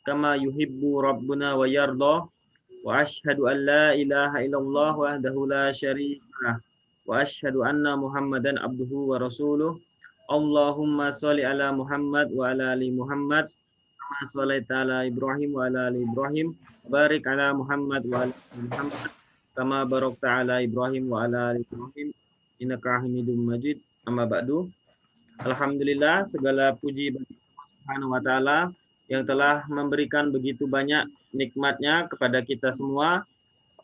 kama yuhibbu rabbuna wa yarda. Wa asyhadu an la ilaha illallah wahdahu la syarika lah. Wa asyhadu anna Muhammadan abduhu wa rasuluh. Allahumma sholli ala Muhammad wa ala ali Muhammad kama sholaita ala Ibrahim wa ala ali Ibrahim. Barik ala Muhammad wa ala ali Muhammad kama barakta ala Ibrahim wa ala ali Ibrahim innaka Hamidum Majid. Amma ba'du. Alhamdulillah, segala puji bagi Allah Subhanahu wa taala yang telah memberikan begitu banyak nikmatnya kepada kita semua,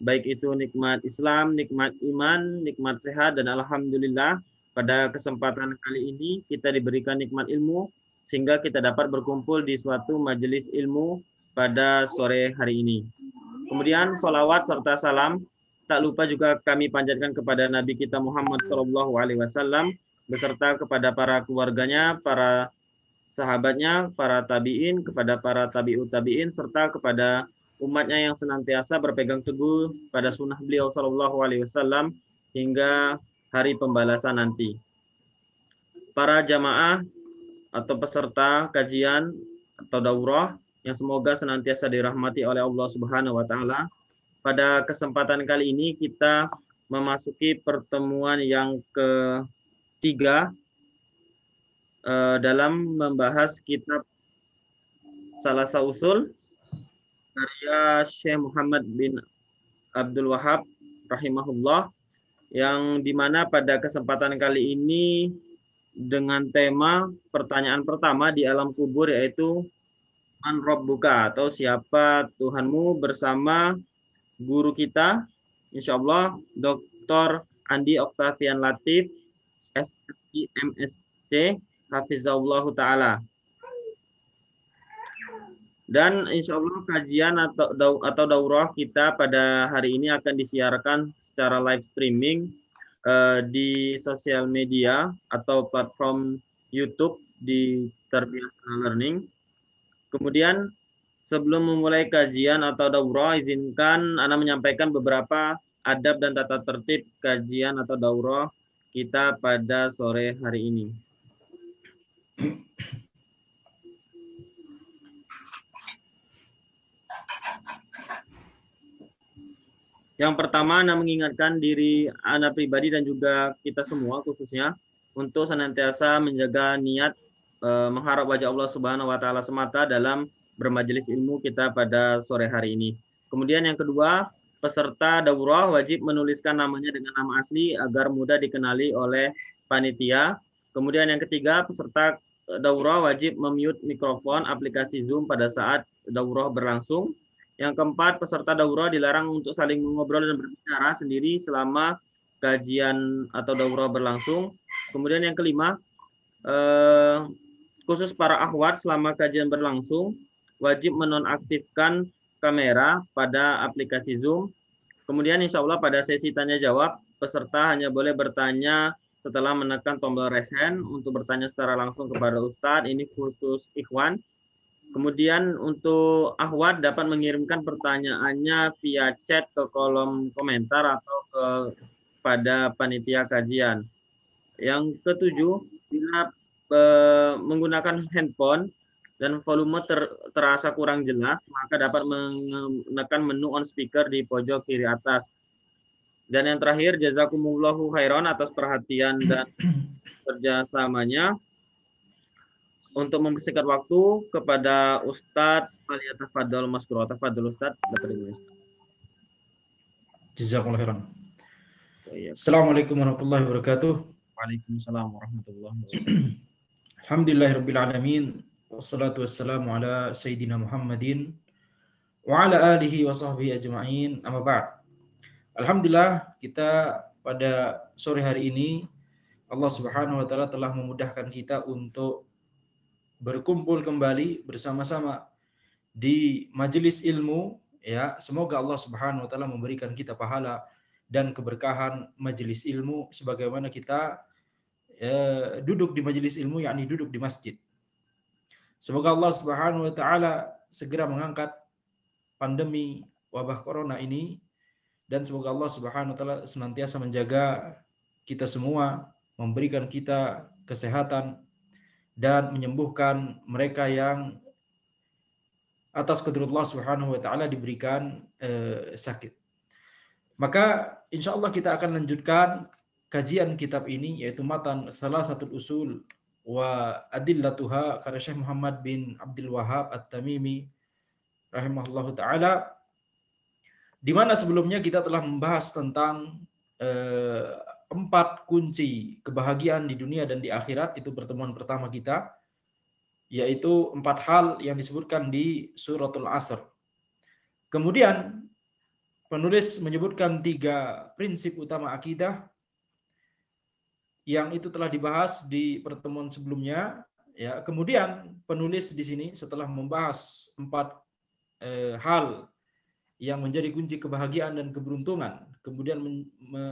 baik itu nikmat Islam, nikmat iman, nikmat sehat, dan alhamdulillah pada kesempatan kali ini kita diberikan nikmat ilmu sehingga kita dapat berkumpul di suatu majelis ilmu pada sore hari ini. Kemudian sholawat serta salam tak lupa juga kami panjatkan kepada Nabi kita Muhammad SAW beserta kepada para keluarganya, para sahabatnya, para tabi'in, kepada para tabi'ut tabi'in, serta kepada umatnya yang senantiasa berpegang teguh pada sunnah beliau SAW hingga hari pembalasan nanti. Para jamaah atau peserta kajian atau daurah yang semoga senantiasa dirahmati oleh Allah Subhanahu wa taala. Pada kesempatan kali ini kita memasuki pertemuan yang ketiga dalam membahas kitab Salasa Usul karya Syekh Muhammad bin Abdul Wahab rahimahullah, yang dimana pada kesempatan kali ini dengan tema pertanyaan pertama di alam kubur, yaitu Man Rabbuka, atau siapa Tuhanmu, bersama guru kita insyaallah Dr. Andi Oktavian Latif SSI MSc Hafizahullah Ta'ala. Dan insya Allah kajian atau daurah kita pada hari ini akan disiarkan secara live streaming di sosial media atau platform YouTube di Tarbiyah Learning. Kemudian sebelum memulai kajian atau daurah, izinkan Ana menyampaikan beberapa adab dan tata tertib kajian atau daurah kita pada sore hari ini. Yang pertama, Ana mengingatkan diri Ana pribadi dan juga kita semua khususnya untuk senantiasa menjaga niat mengharap wajah Allah Subhanahu wa taala semata dalam bermajelis ilmu kita pada sore hari ini. Kemudian yang kedua, peserta daurah wajib menuliskan namanya dengan nama asli agar mudah dikenali oleh panitia. Kemudian yang ketiga, peserta daurah wajib memute mikrofon aplikasi Zoom pada saat daurah berlangsung. Yang keempat, peserta daurah dilarang untuk saling mengobrol dan berbicara sendiri selama kajian atau daurah berlangsung. Kemudian yang kelima, khusus para akhwat selama kajian berlangsung wajib menonaktifkan kamera pada aplikasi Zoom. Kemudian insya Allah pada sesi tanya jawab, peserta hanya boleh bertanya setelah menekan tombol raise hand untuk bertanya secara langsung kepada Ustadz. Ini khusus ikhwan. Kemudian untuk akhwat dapat mengirimkan pertanyaannya via chat ke kolom komentar atau kepada panitia kajian. Yang ketujuh, bila menggunakan handphone dan volume terasa kurang jelas, maka dapat menekan menu on speaker di pojok kiri atas. Dan yang terakhir, jazakumullahu khairan atas perhatian dan kerjasamanya. Untuk mempersingkat waktu, kepada Ustadz Faliyatafadol Maskuro. Tafadol Ustadz. Jazakumullahu khairan. Assalamualaikum warahmatullahi wabarakatuh. Waalaikumsalam warahmatullahi wabarakatuh. Alhamdulillahirabbil alamin. Wassalatu wassalamu ala sayyidina Muhammadin wa ala alihi wa sahbihi ajma'in. Amma ba'd. Alhamdulillah, kita pada sore hari ini Allah Subhanahu wa taala telah memudahkan kita untuk berkumpul kembali bersama-sama di majelis ilmu, ya. Semoga Allah Subhanahu wa taala memberikan kita pahala dan keberkahan majelis ilmu sebagaimana kita duduk di majelis ilmu, yakni duduk di masjid. Semoga Allah Subhanahu wa taala segera mengangkat pandemi wabah corona ini, dan semoga Allah Subhanahu wa taala senantiasa menjaga kita semua, memberikan kita kesehatan dan menyembuhkan mereka yang atas qadrullah Subhanahu wa taala diberikan sakit. Maka insya Allah kita akan lanjutkan kajian kitab ini, yaitu matan Thalathatul Usul wa Adillatuha karya Syekh Muhammad bin Abdul Wahhab At-Tamimi rahimahullahu taala, di mana sebelumnya kita telah membahas tentang 4 kunci kebahagiaan di dunia dan di akhirat. Itu pertemuan pertama kita, yaitu 4 hal yang disebutkan di suratul Asr. Kemudian penulis menyebutkan 3 prinsip utama akidah yang itu telah dibahas di pertemuan sebelumnya. Ya, kemudian penulis di sini setelah membahas 4 hal yang menjadi kunci kebahagiaan dan keberuntungan, kemudian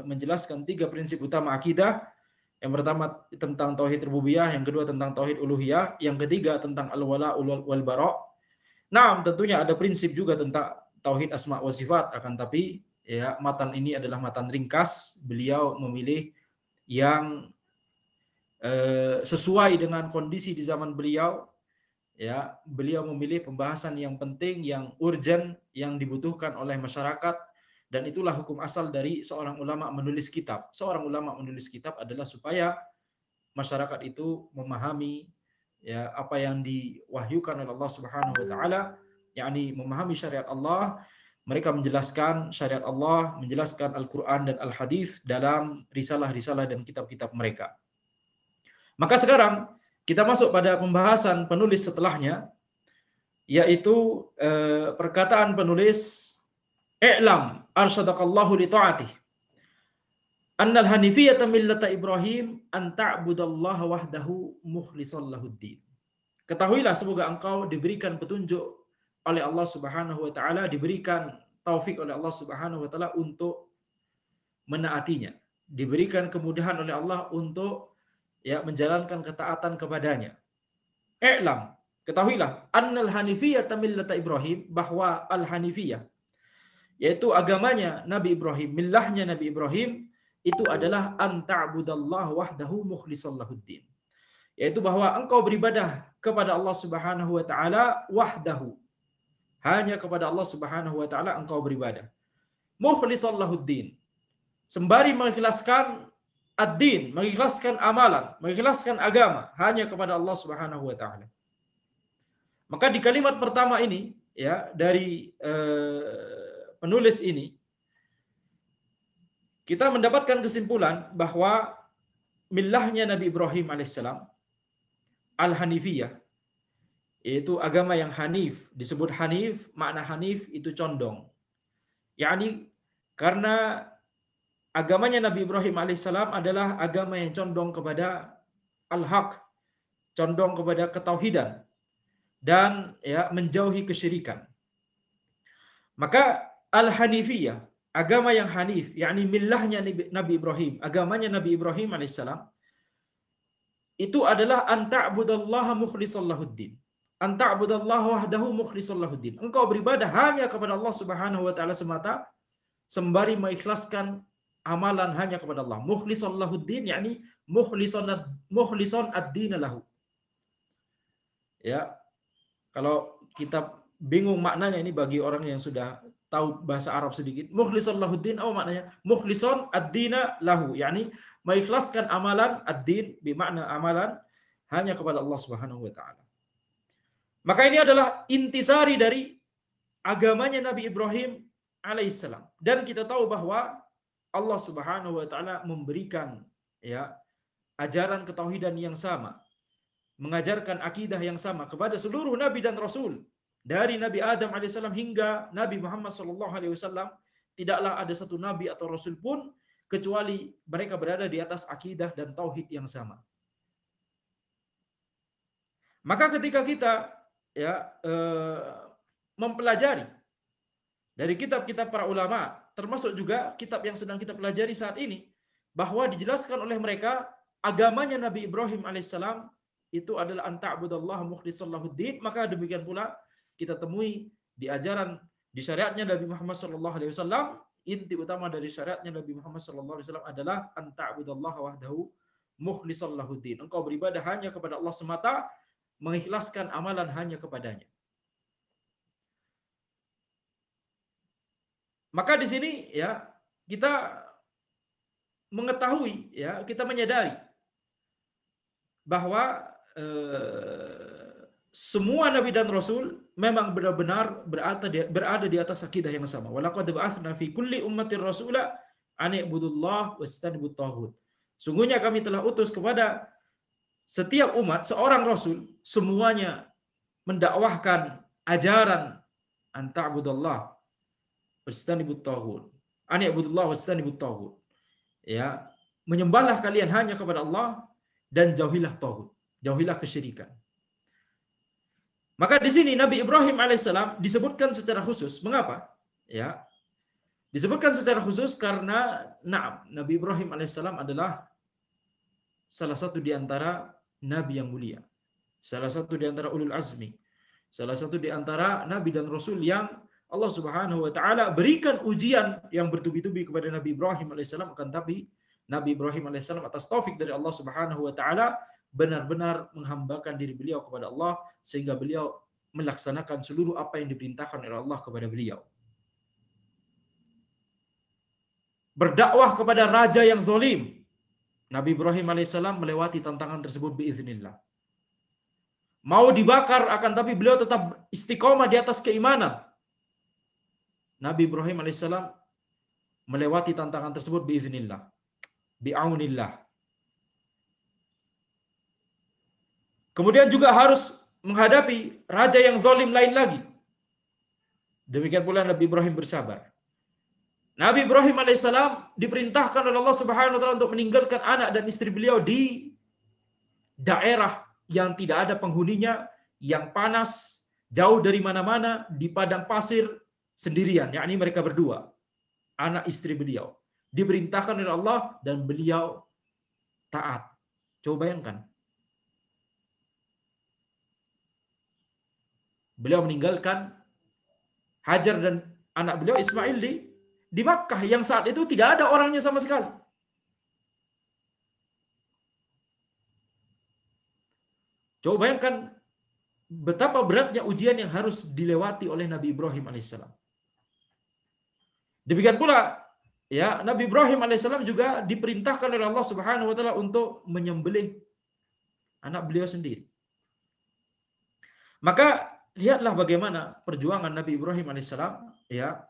menjelaskan 3 prinsip utama akidah. Yang pertama tentang tauhid rububiyah, yang kedua tentang tauhid uluhiyah, yang ketiga tentang al-wala wal bara'. Nah, tentunya ada prinsip juga tentang tauhid asma wa sifat, akan tapi ya matan ini adalah matan ringkas. Beliau memilih yang sesuai dengan kondisi di zaman beliau. Ya, beliau memilih pembahasan yang penting, yang urgent, yang dibutuhkan oleh masyarakat, dan itulah hukum asal dari seorang ulama menulis kitab. Seorang ulama menulis kitab adalah supaya masyarakat itu memahami ya apa yang diwahyukan oleh Allah Subhanahu wa taala, yakni memahami syariat Allah. Mereka menjelaskan syariat Allah, menjelaskan Al-Qur'an dan Al-Hadis dalam risalah-risalah dan kitab-kitab mereka. Maka sekarang kita masuk pada pembahasan penulis setelahnya, yaitu perkataan penulis, "I'lam arsyadakallahu li ta'atih annal hanifiyyata millata Ibrahim an ta'budallaha wahdahu mukhlishan lahuddin." Ketahuilah, semoga engkau diberikan petunjuk oleh Allah Subhanahu wa taala, diberikan taufik oleh Allah Subhanahu wa taala untuk menaatinya, diberikan kemudahan oleh Allah untuk ya menjalankan ketaatan kepadanya. I'lam, ketahuilah, annal hanifiyyata millata Ibrahim, bahwa al-hanifiyah yaitu agamanya Nabi Ibrahim, millahnya Nabi Ibrahim, itu adalah an ta'budallaha wahdahu mukhlishan lahuddin, yaitu bahwa engkau beribadah kepada Allah Subhanahu wa taala wahdahu, hanya kepada Allah Subhanahu wa taala engkau beribadah, mukhlishan lahuddin, sembari mengikhlaskan ad-din, mengikhlaskan amalan, mengikhlaskan agama hanya kepada Allah Subhanahu wa taala. Maka di kalimat pertama ini ya dari penulis ini kita mendapatkan kesimpulan bahwa millahnya Nabi Ibrahim alaihissalam al-hanifiyah, yaitu agama yang hanif. Disebut hanif, makna hanif itu condong. yakni karena agamanya Nabi Ibrahim alaihissalam adalah agama yang condong kepada al-haq, condong kepada ketauhidan, dan ya menjauhi kesyirikan. Maka al-hanifiyah, agama yang hanif, yakni millahnya Nabi Ibrahim, agamanya Nabi Ibrahim alaihissalam, itu adalah an ta'budallaha mukhlishan lahuddin. An ta'budallaha wahdahu mukhlishan lahuddin. Engkau beribadah hanya kepada Allah Subhanahu wa taala semata, sembari mengikhlaskan amalan hanya kepada Allah. Mukhlishan lahuddin, yakni mukhlishan ad-din lahu. Ya. Kalau kita bingung maknanya ini bagi orang yang sudah tahu bahasa Arab sedikit, mukhlishan lahuddin apa maknanya? Mukhlishan ad-dina lahu, yakni mengikhlaskan amalan, ad-din bermakna amalan hanya kepada Allah Subhanahu wa taala. Maka ini adalah intisari dari agamanya Nabi Ibrahim alaihissalam, dan kita tahu bahwa Allah Subhanahu wa taala memberikan ya ajaran ketauhidan yang sama, mengajarkan akidah yang sama kepada seluruh nabi dan rasul, dari Nabi Adam alaihissalam hingga Nabi Muhammad sallallahu alaihi wasallam. Tidaklah ada satu nabi atau rasul pun kecuali mereka berada di atas akidah dan tauhid yang sama. Maka ketika kita ya mempelajari dari kitab-kitab para ulama, termasuk juga kitab yang sedang kita pelajari saat ini, bahwa dijelaskan oleh mereka agamanya Nabi Ibrahim alaihissalam itu adalah an ta'budallaha mukhlishan lahuddin. Maka demikian pula kita temui di ajaran, di syariatnya Nabi Muhammad sallallahu alaihi wasallam. Inti utama dari syariatnya Nabi Muhammad sallallahu alaihi wasallam adalah an ta'budallaha wahdahu mukhlishan lahuddin. Engkau beribadah hanya kepada Allah semata, mengikhlaskan amalan hanya kepadanya. Maka di sini ya kita mengetahui, ya kita menyadari bahwa semua nabi dan rasul memang benar-benar berada di atas akidah yang sama. Walaqad ba'atsna fi kulli ummatin rasula an i'budullah wastanibu taghut. Sungguhnya kami telah utus kepada setiap umat seorang rasul, semuanya mendakwahkan ajaran an ta'budallah wastanibu taghut. An i'budullah wastanibu taghut. Ya, menyembahlah kalian hanya kepada Allah dan jauhilah taghut, jauhilah kesyirikan. Maka di sini Nabi Ibrahim alaihissalam disebutkan secara khusus. Mengapa? Ya, disebutkan secara khusus karena Nabi Ibrahim alaihissalam adalah salah satu di antara nabi yang mulia, salah satu di antara ulul azmi, salah satu di antara nabi dan rasul yang Allah Subhanahu wa taala berikan ujian yang bertubi-tubi kepada Nabi Ibrahim alaihissalam, akan tapi Nabi Ibrahim alaihissalam atas taufik dari Allah Subhanahu wa taala benar-benar menghambakan diri beliau kepada Allah sehingga beliau melaksanakan seluruh apa yang diperintahkan oleh Allah kepada beliau. Berdakwah kepada raja yang zalim, Nabi Ibrahim alaihissalam melewati tantangan tersebut biiznillah. Mau dibakar akan tapi beliau tetap istiqomah di atas keimanan. Nabi Ibrahim alaihissalam melewati tantangan tersut biiznillah, bi'aunillah. Kemudian juga harus menghadapi raja yang zalim lain lagi. Demikian pula Nabi Ibrahim bersabar. Nabi Ibrahim alaihissalam diperintahkan oleh Allah Subhanahu wa taala untuk meninggalkan anak dan istri beliau di daerah yang tidak ada penghuninya, yang panas, jauh dari mana-mana, di padang pasir sendirian, yakni mereka berdua, anak istri beliau. Diperintahkan oleh Allah dan beliau taat. Coba bayangkan. Beliau meninggalkan Hajar dan anak beliau Ismail di Makkah yang saat itu tidak ada orangnya sama sekali. Coba bayangkan betapa beratnya ujian yang harus dilewati oleh Nabi Ibrahim alaihissalam. Demikian pula ya, Nabi Ibrahim alaihissalam juga diperintahkan oleh Allah Subhanahu wa taala untuk menyembelih anak beliau sendiri. Maka lihatlah bagaimana perjuangan Nabi Ibrahim alaihissalam, ya.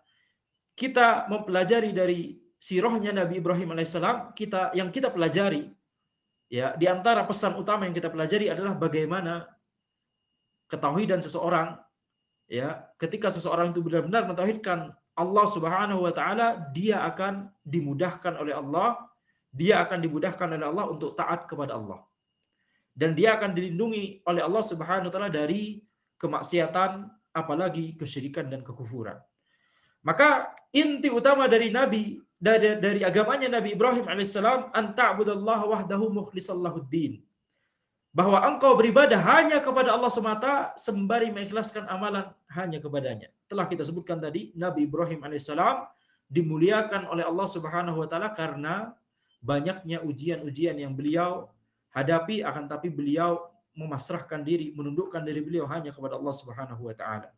Kita mempelajari dari sirahnya Nabi Ibrahim alaihissalam, yang kita pelajari, ya, di antara pesan utama yang kita pelajari adalah bagaimana ketauhidan seseorang, ya, ketika seseorang itu benar-benar mentauhidkan Allah Subhanahu wa taala, dia akan dimudahkan oleh Allah, untuk taat kepada Allah. Dan dia akan dilindungi oleh Allah Subhanahu wa taala dari kemaksiatan, apalagi kesyirikan dan kekufuran. Maka inti utama dari dari agamanya Nabi Ibrahim alaihissalam, anta'budallaha wahdahu mukhlishan lahuddin. Bahwa engkau beribadah hanya kepada Allah semata sembari mengikhlaskan amalan hanya kepadanya. Telah kita sebutkan tadi, Nabi Ibrahim alaihissalam dimuliakan oleh Allah Subhanahu wa taala karena banyaknya ujian-ujian yang beliau hadapi, akan tapi beliau memasrahkan diri, menundukkan diri beliau hanya kepada Allah Subhanahu wa taala.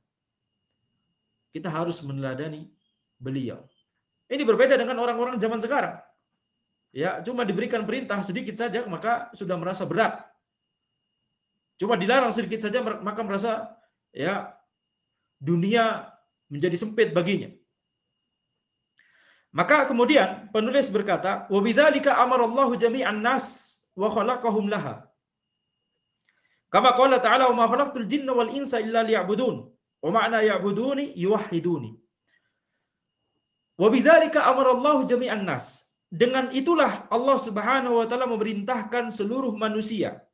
Kita harus meneladani beliau. Ini berbeda dengan orang-orang zaman sekarang. Ya, cuma diberikan perintah sedikit saja maka sudah merasa berat. Cuma dilarang sedikit saja maka merasa, ya, dunia menjadi sempit baginya. Maka kemudian penulis berkata, "Wa bidzalika amarallahu jami'an nas wa khalaqahum laha." Kama qala ta'ala, "Wa ma khalaqtul jinna wal insa illa liya'budun." Wa ma'na ya'buduni yuwahhiduni. Wa bidzalika amarallahu jami'an nas. Dengan itulah Allah Subhanahu wa taala memerintahkan seluruh manusia.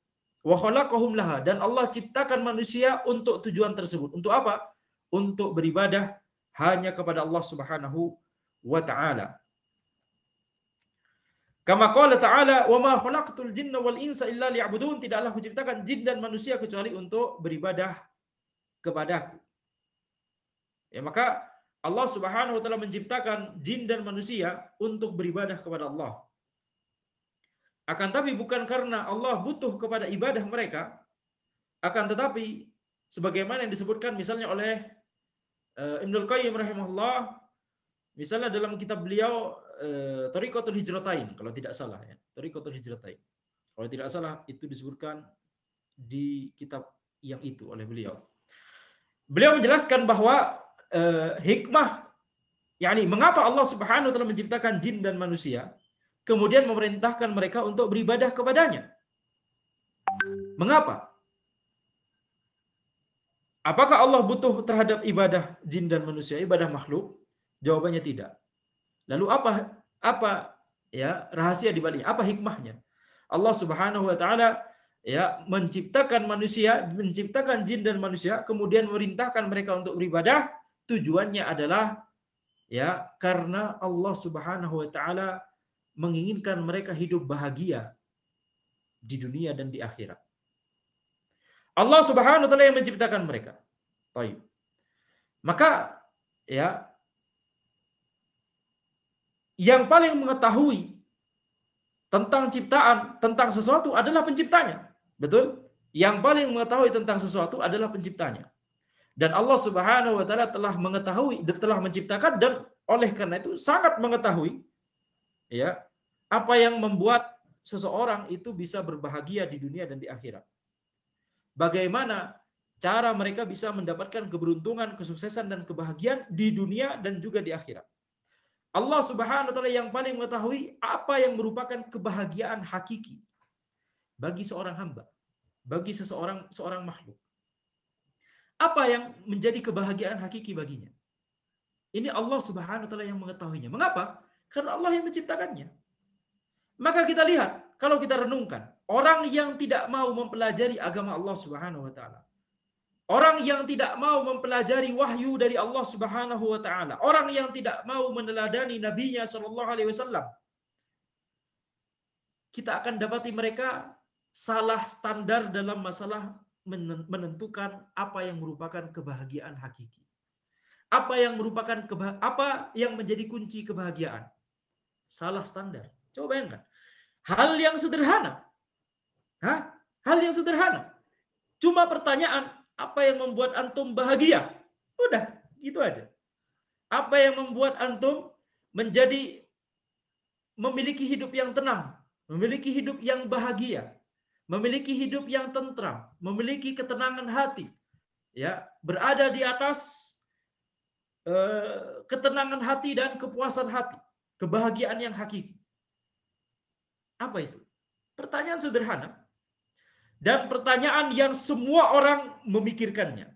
Wa khalaqahum laha, dan Allah ciptakan manusia untuk tujuan tersebut. Untuk apa? Untuk beribadah hanya kepada Allah Subhanahu wa taala. Kama qala ta'ala, "Wa ma khalaqtul jinna wal insa illa liya'budun." Tidaklah kuciptakan jin dan manusia kecuali untuk beribadah kepadaku. Ya, maka Allah Subhanahu wa taala menciptakan jin dan manusia untuk beribadah kepada Allah. Akan tapi bukan karena Allah butuh kepada ibadah mereka, akan tetapi sebagaimana yang disebutkan misalnya oleh Ibnul Qayyim rahimahullah Misalnya dalam kitab beliau Thariqatul Hijratain kalau tidak salah ya, Thariqatul Hijratain. Kalau tidak salah itu disebutkan di kitab yang itu oleh beliau. Beliau menjelaskan bahwa hikmah, yakni mengapa Allah Subhanahu wa taala menciptakan jin dan manusia, kemudian memerintahkan mereka untuk beribadah kepadanya. Mengapa? Apakah Allah butuh terhadap ibadah jin dan manusia, ibadah makhluk? Jawabannya tidak. Lalu apa ya rahasia di baliknya? Apa hikmahnya? Allah Subhanahu wa taala ya menciptakan manusia, menciptakan jin dan manusia, kemudian memerintahkan mereka untuk beribadah. Tujuannya adalah ya karena Allah Subhanahu wa taala menginginkan mereka hidup bahagia di dunia dan di akhirat. Allah Subhanahu wa taala yang menciptakan mereka. Baik. Maka ya yang paling mengetahui tentang ciptaan, tentang sesuatu adalah penciptanya. Betul? Yang paling mengetahui tentang sesuatu adalah penciptanya. Dan Allah Subhanahu wa taala telah mengetahui, telah menciptakan, dan oleh karena itu sangat mengetahui ya apa yang membuat seseorang itu bisa berbahagia di dunia dan di akhirat. Bagaimana cara mereka bisa mendapatkan keberuntungan, kesuksesan dan kebahagiaan di dunia dan juga di akhirat. Allah Subhanahu wa taala yang paling mengetahui apa yang merupakan kebahagiaan hakiki bagi seorang hamba, bagi seorang makhluk. Apa yang menjadi kebahagiaan hakiki baginya? Ini Allah Subhanahu wa taala yang mengetahuinya. Mengapa? Karena Allah yang menciptakannya. Maka kita lihat, kalau kita renungkan, orang yang tidak mau mempelajari agama Allah Subhanahu wa taala, orang yang tidak mau mempelajari wahyu dari Allah Subhanahu wa taala, orang yang tidak mau meneladani nabinya sallallahu alaihi wasallam, kita akan dapati mereka salah standar dalam masalah menentukan apa yang merupakan kebahagiaan hakiki. Apa yang merupakan apa yang menjadi kunci kebahagiaan? Salah standar. Coba bayangkan. Hal yang sederhana. Hal yang sederhana. Cuma pertanyaan, apa yang membuat antum bahagia? Udah, gitu aja. Apa yang membuat antum memiliki hidup yang tenang, memiliki hidup yang bahagia, memiliki hidup yang tentram, memiliki ketenangan hati, ya, berada di atas ketenangan hati dan kepuasan hati, kebahagiaan yang hakiki. Apa itu? Pertanyaan sederhana dan pertanyaan yang semua orang memikirkannya,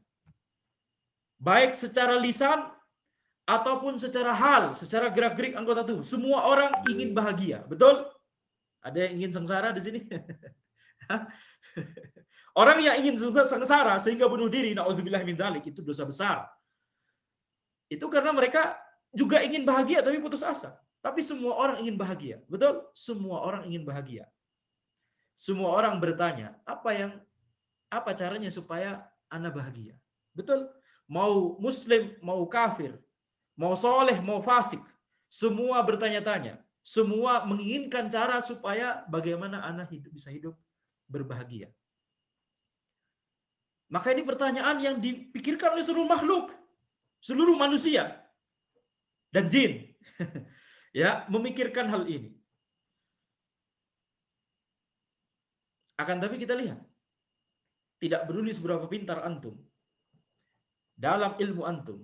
baik secara lisan ataupun secara hal, secara gerak-gerik anggota tubuh. Semua orang ingin bahagia, betul? Ada yang ingin sengsara di sini? Orang yang ingin sengsara sehingga bunuh diri, na'udzubillah min dzalik, itu dosa besar. Itu karena mereka juga ingin bahagia tapi putus asa. Tapi semua orang ingin bahagia, betul? Semua orang ingin bahagia. Semua orang bertanya, apa caranya supaya ana bahagia? Betul? Mau muslim, mau kafir, mau soleh, mau fasik, semua bertanya-tanya. Semua menginginkan cara supaya bagaimana ana bisa hidup berbahagia. Maka ini pertanyaan yang dipikirkan oleh seluruh makhluk, seluruh manusia dan jin. Ya, memikirkan hal ini. Akan tapi kita lihat, tidak peduli seberapa pintar antum dalam ilmu antum,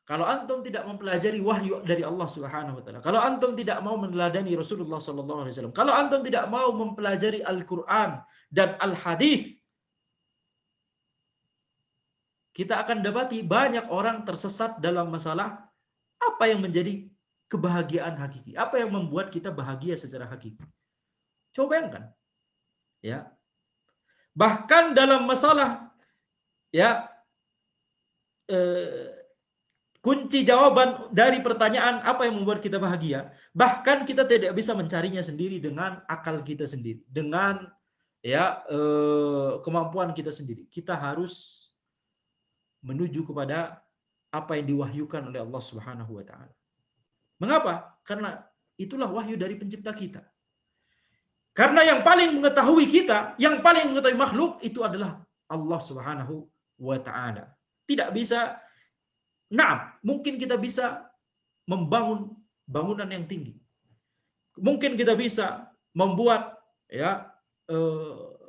kalau antum tidak mempelajari wahyu dari Allah Subhanahu wa taala, kalau antum tidak mau meneladani Rasulullah sallallahu alaihi wasallam, kalau antum tidak mau mempelajari Al-Qur'an dan Al-Hadis, kita akan dapati banyak orang tersesat dalam masalah apa yang menjadi kebahagiaan hakiki, apa yang membuat kita bahagia secara hakiki. Coba bayangkan, ya. Bahkan dalam masalah, ya, kunci jawaban dari pertanyaan apa yang membuat kita bahagia, bahkan kita tidak bisa mencarinya sendiri dengan akal kita sendiri, dengan ya kemampuan kita sendiri. Kita harus menuju kepada apa yang diwahyukan oleh Allah Subhanahu wa taala. Mengapa? Karena itulah wahyu dari pencipta kita. Karena yang paling mengetahui kita, yang paling mengetahui makhluk itu adalah Allah Subhanahu wa taala. Tidak bisa, mungkin kita bisa membangun bangunan yang tinggi. Mungkin kita bisa membuat ya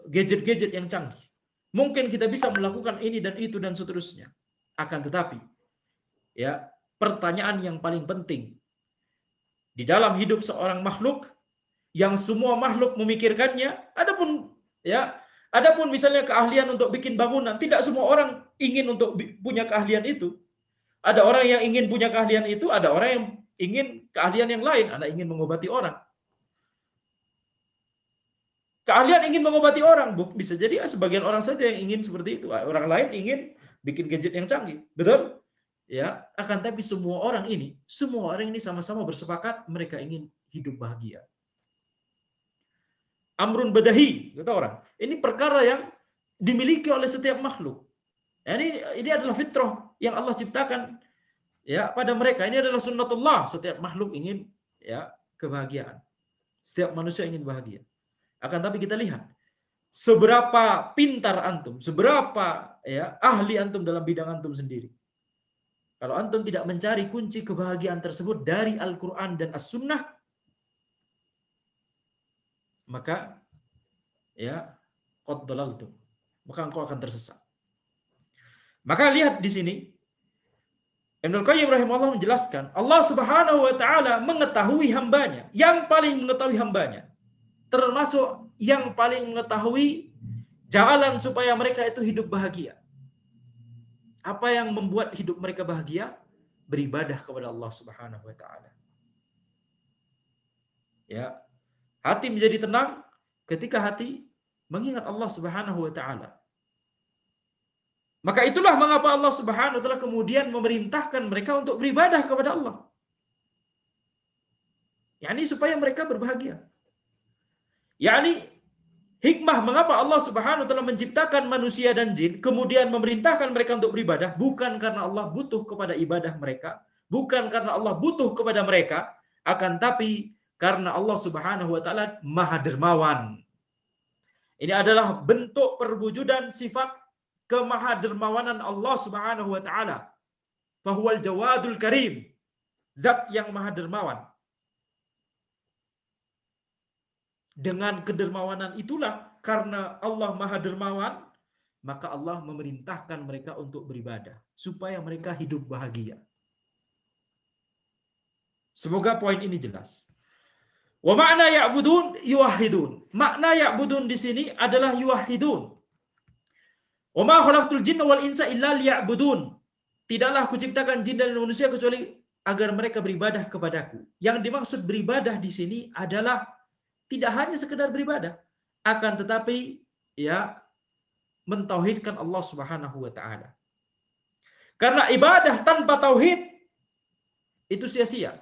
gadget-gadget yang canggih. Mungkin kita bisa melakukan ini dan itu dan seterusnya. Akan tetapi ya, pertanyaan yang paling penting di dalam hidup seorang makhluk yang semua makhluk memikirkannya, adapun misalnya keahlian untuk bikin bangunan, tidak semua orang ingin untuk punya keahlian itu. Ada orang yang ingin punya keahlian itu, ada orang yang ingin keahlian yang lain, ada ingin mengobati orang. Keahlian ingin mengobati orang, bisa jadi sebagian orang saja yang ingin seperti itu. Orang lain ingin bikin gadget yang canggih, betul? Ya, akan tapi semua orang ini sama-sama bersepakat mereka ingin hidup bahagia. Amrun badahi, kata orang. Ini perkara yang dimiliki oleh setiap makhluk. Ya, ini adalah fitrah yang Allah ciptakan ya pada mereka. Ini adalah sunnatullah. Setiap makhluk ingin ya kebahagiaan. Setiap manusia ingin bahagia. Akan tapi kita lihat seberapa pintar antum, seberapa ya ahli antum dalam bidang antum sendiri. Kalau antum tidak mencari kunci kebahagiaan tersebut dari Al-Quran dan As-Sunnah, maka ya qad dalaltum, maka engkau akan tersesat. Maka lihat di sini Ibnu Qayyim rahimahullah menjelaskan, Allah Subhanahu wa taala mengetahui hambanya, yang paling mengetahui hambanya, termasuk yang paling mengetahui jalan supaya mereka itu hidup bahagia. Apa yang membuat hidup mereka bahagia? Beribadah kepada Allah Subhanahu wa taala. Ya. Hati menjadi tenang ketika hati mengingat Allah Subhanahu wa taala. Maka itulah mengapa Allah Subhanahu wa taala kemudian memerintahkan mereka untuk beribadah kepada Allah. yakni supaya mereka berbahagia. Yakni hikmah mengapa Allah Subhanahu wa taala menciptakan manusia dan jin kemudian memerintahkan mereka untuk beribadah bukan karena Allah butuh kepada ibadah mereka, bukan karena Allah butuh kepada mereka, akan tapi karena Allah Subhanahu wa taala Maha Dermawan. Ini adalah bentuk perwujudan sifat kemahadermawanan Allah Subhanahu wa taala. Fahuwal Jawadul Karim, zat yang Maha Dermawan. Dengan kedermawanan itulah, karena Allah Maha Dermawan, maka Allah memerintahkan mereka untuk beribadah supaya mereka hidup bahagia. Semoga poin ini jelas. Wa makna ya'budun yuwahhidun. Makna ya'budun di sini adalah yuwahhidun. Wa ma khalaqtul jinna wal insa illa liya'budun. Tidaklah aku ciptakan jin dan manusia kecuali agar mereka beribadah kepadaku. Yang dimaksud beribadah di sini adalah tidak hanya sekedar beribadah, akan tetapi ya mentauhidkan Allah Subhanahu wa taala. Karena ibadah tanpa tauhid itu sia-sia.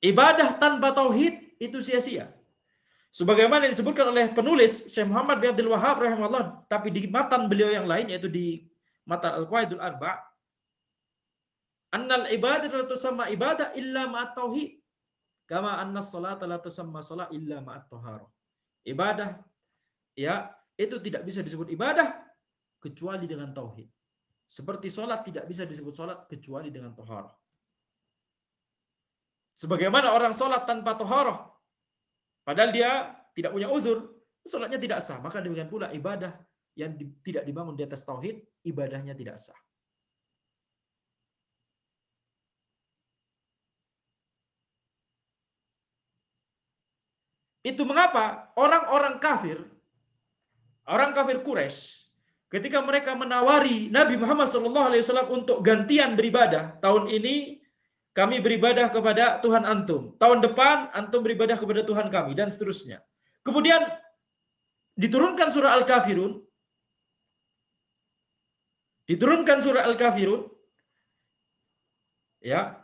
Ibadah tanpa tauhid itu sia-sia. Sebagaimana disebutkan oleh penulis Syekh Muhammad bin Abdul Wahhab rahimahullah, tapi di matan beliau yang lain yaitu di matan Al-Qawaidul Arba', annal ibadatu la tusamma ibadah illa ma'at tauhid. Kama anna sholata la tusamma shalah illa ma'at thaharah. Ibadah ya itu tidak bisa disebut ibadah kecuali dengan tauhid. Seperti salat tidak bisa disebut salat kecuali dengan thaharah. Sebagaimana orang salat tanpa thaharah padahal dia tidak punya uzur, salatnya tidak sah. Maka demikian pula ibadah yang tidak dibangun di atas tauhid, ibadahnya tidak sah. Itu mengapa orang kafir Quraisy, ketika mereka menawari Nabi Muhammad SAW untuk gantian beribadah, tahun ini kami beribadah kepada Tuhan antum, tahun depan antum beribadah kepada Tuhan kami, dan seterusnya. Kemudian diturunkan surah Al-Kafirun, ya.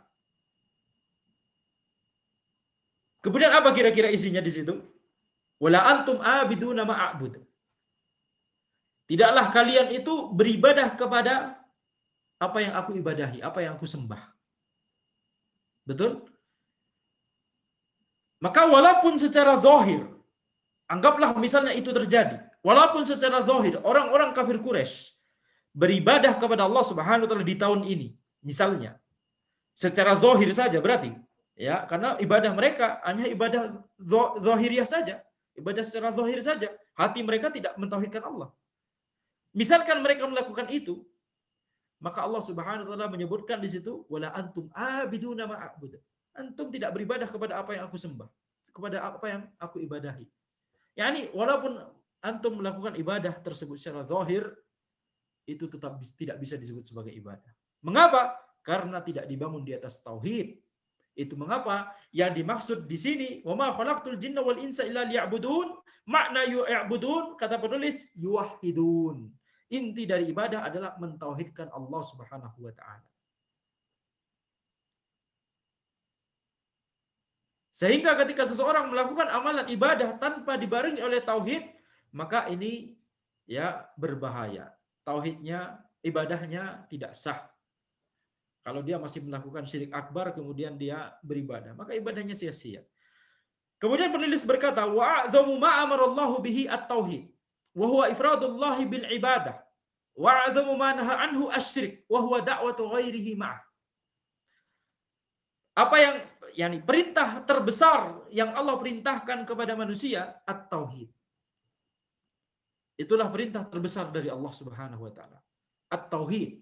Kemudian apa kira-kira isinya di situ? Wala antum abiduna ma'abud. Tidaklah kalian itu beribadah kepada apa yang aku ibadahi, apa yang aku sembah. Betul? Maka walaupun secara zahir, anggaplah misalnya itu terjadi, walaupun secara zahir orang-orang kafir Quraisy beribadah kepada Allah Subhanahu wa taala di tahun ini, Misalnya, secara zahir saja berarti, ya, karena ibadah mereka hanya ibadah zahiriah saja, ibadah secara zahir saja. Hati mereka tidak mentauhidkan Allah. Misalkan mereka melakukan itu, maka Allah Subhanahu wa taala menyebutkan di situ, wala antum abiduna ma a'bud. Antum tidak beribadah kepada apa yang aku sembah, kepada apa yang aku ibadahi. Yani walaupun antum melakukan ibadah tersebut secara zahir, itu tetap tidak bisa disebut sebagai ibadah. Mengapa? Karena tidak dibangun di atas tauhid. Itu mengapa yang dimaksud di sini, wa ma khalaqtul jinna wal insa illa liya'budun, makna yu'budun, kata penulis yuwahhidun. Inti dari ibadah adalah mentauhidkan Allah Subhanahu wa taala. Sehingga ketika seseorang melakukan amalan ibadah tanpa dibarengi oleh tauhid, maka ini ya berbahaya. Tauhidnya, ibadahnya tidak sah. Kalau dia masih melakukan syirik akbar kemudian dia beribadah, maka ibadahnya sia-sia. Kemudian penulis berkata, wa a'dhamu ma amarallahu bihi at-tauhid wa huwa ifradullah bil ibadah wa a'dhamu ma naha anhu asy-syirk wa huwa da'watu ghairihi ma'ah. Apa yang yani perintah terbesar yang Allah perintahkan kepada manusia at-tauhid. Itulah perintah terbesar dari Allah Subhanahu wa taala. At-tauhid.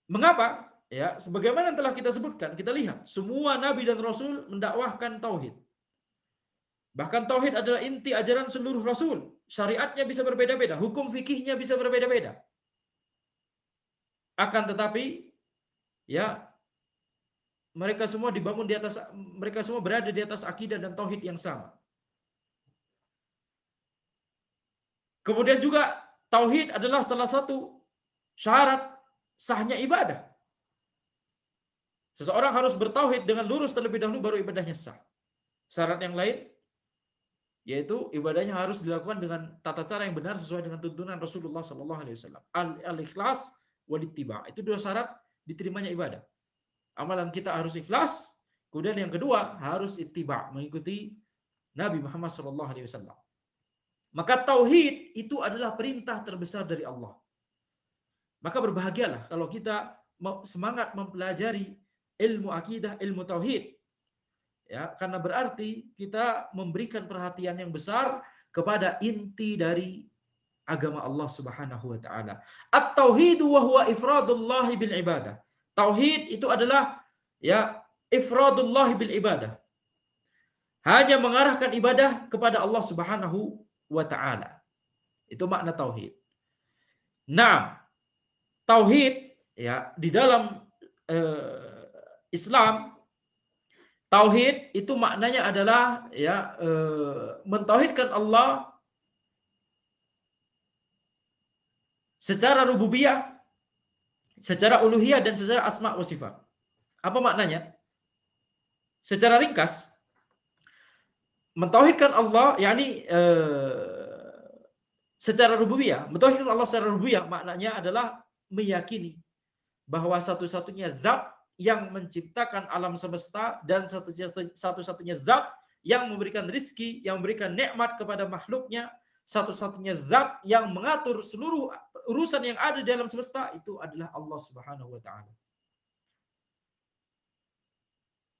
Mengapa? Ya, sebagaimana yang telah kita sebutkan, kita lihat semua nabi dan rasul mendakwahkan tauhid. Bahkan tauhid adalah inti ajaran seluruh rasul. Syariatnya bisa berbeda-beda, hukum fikihnya bisa berbeda-beda. Akan tetapi ya mereka semua dibangun di atas, mereka semua berada di atas akidah dan tauhid yang sama. Kemudian juga tauhid adalah salah satu syarat sahnya ibadah. Seseorang harus bertauhid dengan lurus terlebih dahulu baru ibadahnya sah. Syarat yang lain yaitu ibadahnya harus dilakukan dengan tata cara yang benar sesuai dengan tuntunan Rasulullah SAW. Al-ikhlas wal ittiba. Itu dua syarat diterimanya ibadah. Amalan kita harus ikhlas, kemudian yang kedua harus ittiba, mengikuti Nabi Muhammad SAW. Maka tauhid itu adalah perintah terbesar dari Allah. Maka berbahagialah kalau kita semangat mempelajari ilmu akidah, ilmu tauhid. Ya, karena berarti kita memberikan perhatian yang besar kepada inti dari agama Allah Subhanahu wa taala. At-tauhid wa huwa ifradullah bil ibadah. Tauhid itu adalah ya ifradullah bil ibadah. Hanya mengarahkan ibadah kepada Allah Subhanahu wa taala. Itu makna tauhid. Nah, tauhid ya di dalam Islam, tauhid itu maknanya adalah ya mentauhidkan Allah secara rububiyah, secara uluhiyah dan secara asma wa sifat. Apa maknanya? Secara ringkas, mentauhidkan Allah yakni secara rububiyah, mentauhidkan Allah secara rububiyah maknanya adalah meyakini bahwa satu-satunya zat yang menciptakan alam semesta dan satu-satunya zat yang memberikan rizki, yang memberikan nikmat kepada makhluknya, satu-satunya zat yang mengatur seluruh urusan yang ada di alam semesta itu adalah Allah Subhanahu wa taala.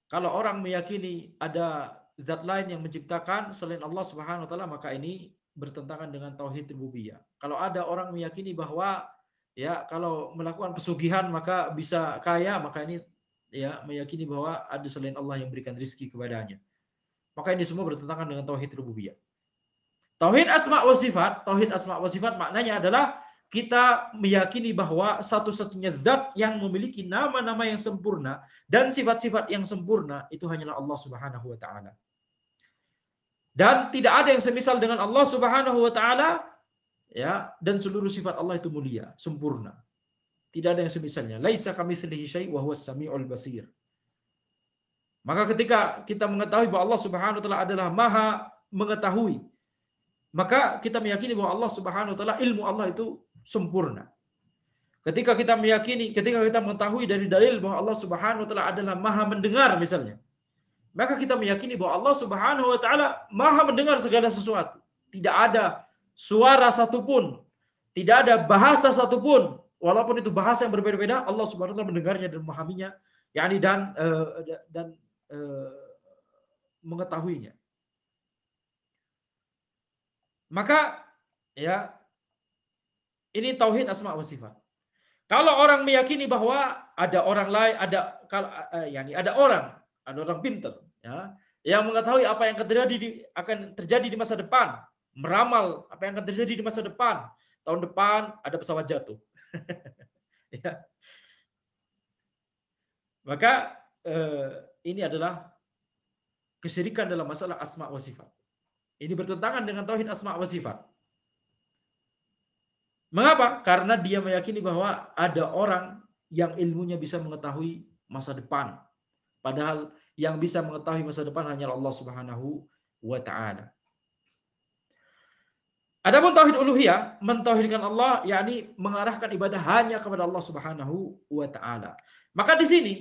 Kalau orang meyakini ada zat lain yang menciptakan selain Allah Subhanahu wa taala, maka ini bertentangan dengan tauhid rububiyah. Kalau ada orang meyakini bahwa ya kalau melakukan pesugihan maka bisa kaya, maka ini ya meyakini bahwa ada selain Allah yang berikan rizki kepadanya. Maka ini semua bertentangan dengan tauhid rububiyah. Tauhid asma wa sifat, tauhid asma wa sifat maknanya adalah kita meyakini bahwa satu-satunya zat yang memiliki nama-nama yang sempurna dan sifat-sifat yang sempurna itu hanyalah Allah Subhanahu wa taala. Dan tidak ada yang semisal dengan Allah Subhanahu wa taala, ya, dan seluruh sifat Allah itu mulia, sempurna. Tidak ada yang semisalnya. Laisa kamitslihi syai' wa huwas samiul basir. Maka ketika kita mengetahui bahwa Allah Subhanahu wa taala adalah Maha mengetahui, maka kita meyakini bahwa Allah Subhanahu wa taala, ilmu Allah itu sempurna. Ketika kita meyakini, ketika kita mengetahui dari dalil bahwa Allah Subhanahu wa taala adalah Maha mendengar misalnya, maka kita meyakini bahwa Allah Subhanahu wa taala Maha mendengar segala sesuatu. Tidak ada suara satupun, Tidak ada bahasa satupun, walaupun itu bahasa yang berbeda-beda, Allah Subhanahu wa taala mendengarnya dan memahaminya, yakni dan mengetahuinya. Maka ya, ini tauhid asma wa sifat. Kalau orang meyakini bahwa ada orang lain, ada orang pintar, ya, yang mengetahui apa yang akan terjadi di masa depan, meramal apa yang akan terjadi di masa depan. Tahun depan ada pesawat jatuh. Ya. Maka ini adalah kesyirikan dalam masalah asma wa sifat. Ini bertentangan dengan tauhid asma wa sifat. Mengapa? Karena dia meyakini bahwa ada orang yang ilmunya bisa mengetahui masa depan. Padahal yang bisa mengetahui masa depan hanyalah Allah Subhanahu wa taala. Adapun tauhid uluhiyah, mentauhidkan Allah, yakni mengarahkan ibadah hanya kepada Allah Subhanahu wa taala. Maka di sini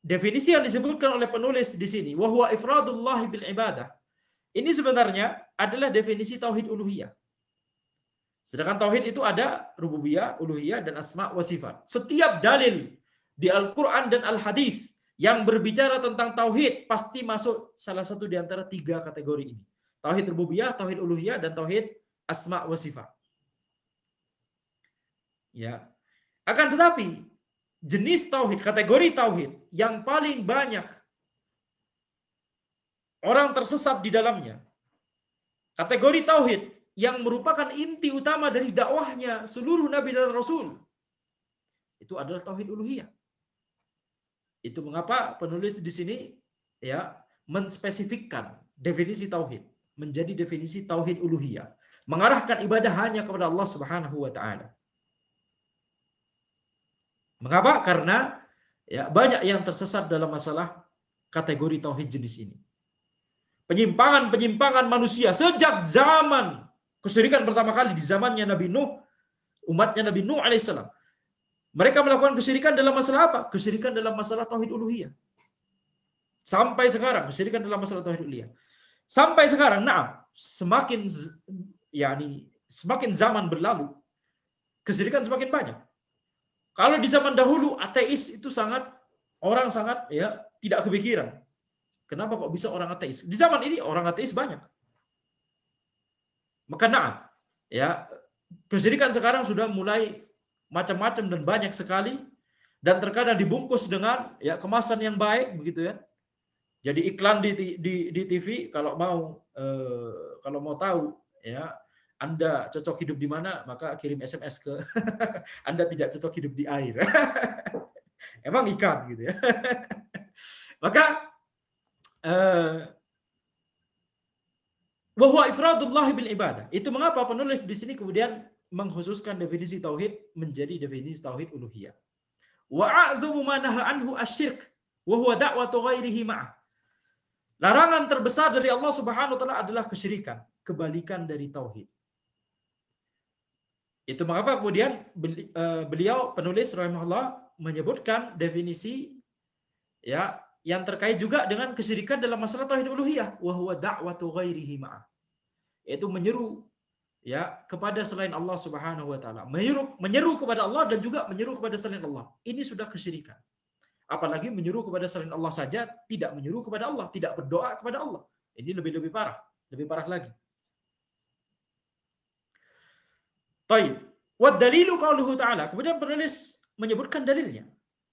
definisi yang disebutkan oleh penulis di sini, wa huwa ifradullah bil ibadah. Ini sebenarnya adalah definisi tauhid uluhiyah. Sedangkan tauhid itu ada rububiyah, uluhiyah, dan asma wa sifat. Setiap dalil di Al-Quran dan Al-Hadis yang berbicara tentang tauhid pasti masuk salah satu di antara 3 kategori ini. Tauhid rububiyah, tauhid uluhiyah, dan tauhid asma wa sifat. Ya. Akan tetapi jenis tauhid, kategori tauhid yang paling banyak orang tersesat di dalamnya, kategori tauhid yang merupakan inti utama dari dakwahnya seluruh nabi dan rasul, itu adalah tauhid uluhiyah. Itu mengapa penulis di sini ya menspesifikkan definisi tauhid menjadi definisi tauhid uluhiyah, mengarahkan ibadah hanya kepada Allah Subhanahu wa taala. Mengapa? Karena ya banyak yang tersesat dalam masalah kategori tauhid jenis ini. Penyimpangan manusia sejak zaman kesyirikan pertama kali di zamannya Nabi Nuh, umatnya Nabi Nuh alaihissalam. Mereka melakukan kesyirikan dalam masalah apa? Kesyirikan dalam masalah tauhid uluhiyah. Sampai sekarang kesyirikan dalam masalah tauhid uluhiyah. Sampai sekarang, semakin zaman berlalu, kesyirikan semakin banyak. Kalau di zaman dahulu ateis itu orang sangat ya tidak kepikiran. Kenapa kok bisa orang ateis? Di zaman ini orang ateis banyak. Maka ya kesyirikan sekarang sudah mulai macam-macam dan banyak sekali, dan terkadang dibungkus dengan ya kemasan yang baik begitu ya. Jadi iklan di TV kalau mau tahu ya Anda cocok hidup di mana, maka kirim SMS ke Anda tidak cocok hidup di air. Emang ikan gitu ya. Maka wa huwa ifradullah bil ibadah. Itu mengapa penulis di sini kemudian mengkhususkan definisi tauhid menjadi definisi tauhid uluhiyah. Wa a'dhamu ma naha anhu asyirk wa huwa da'watu ghairihi ma'ah. Larangan terbesar dari Allah Subhanahu wa taala adalah kesyirikan, kebalikan dari tauhid. Itu mengapa kemudian beliau penulis rahimahullah menyebutkan definisi ya yang terkait juga dengan kesyirikan dalam masalah tauhid uluhiyah, wa huwa da'watu ghairihi ma'ah. Yaitu menyeru ya kepada selain Allah Subhanahu wa taala. Menyeru kepada Allah dan juga menyeru kepada selain Allah. Ini sudah kesyirikan. Apalagi menyeru kepada selain Allah saja, tidak menyeru kepada Allah, tidak berdoa kepada Allah. Ini lebih parah, lebih parah lagi. Baik. Wa dalilu qauluhu ta'ala. Kemudian penulis menyebutkan dalilnya.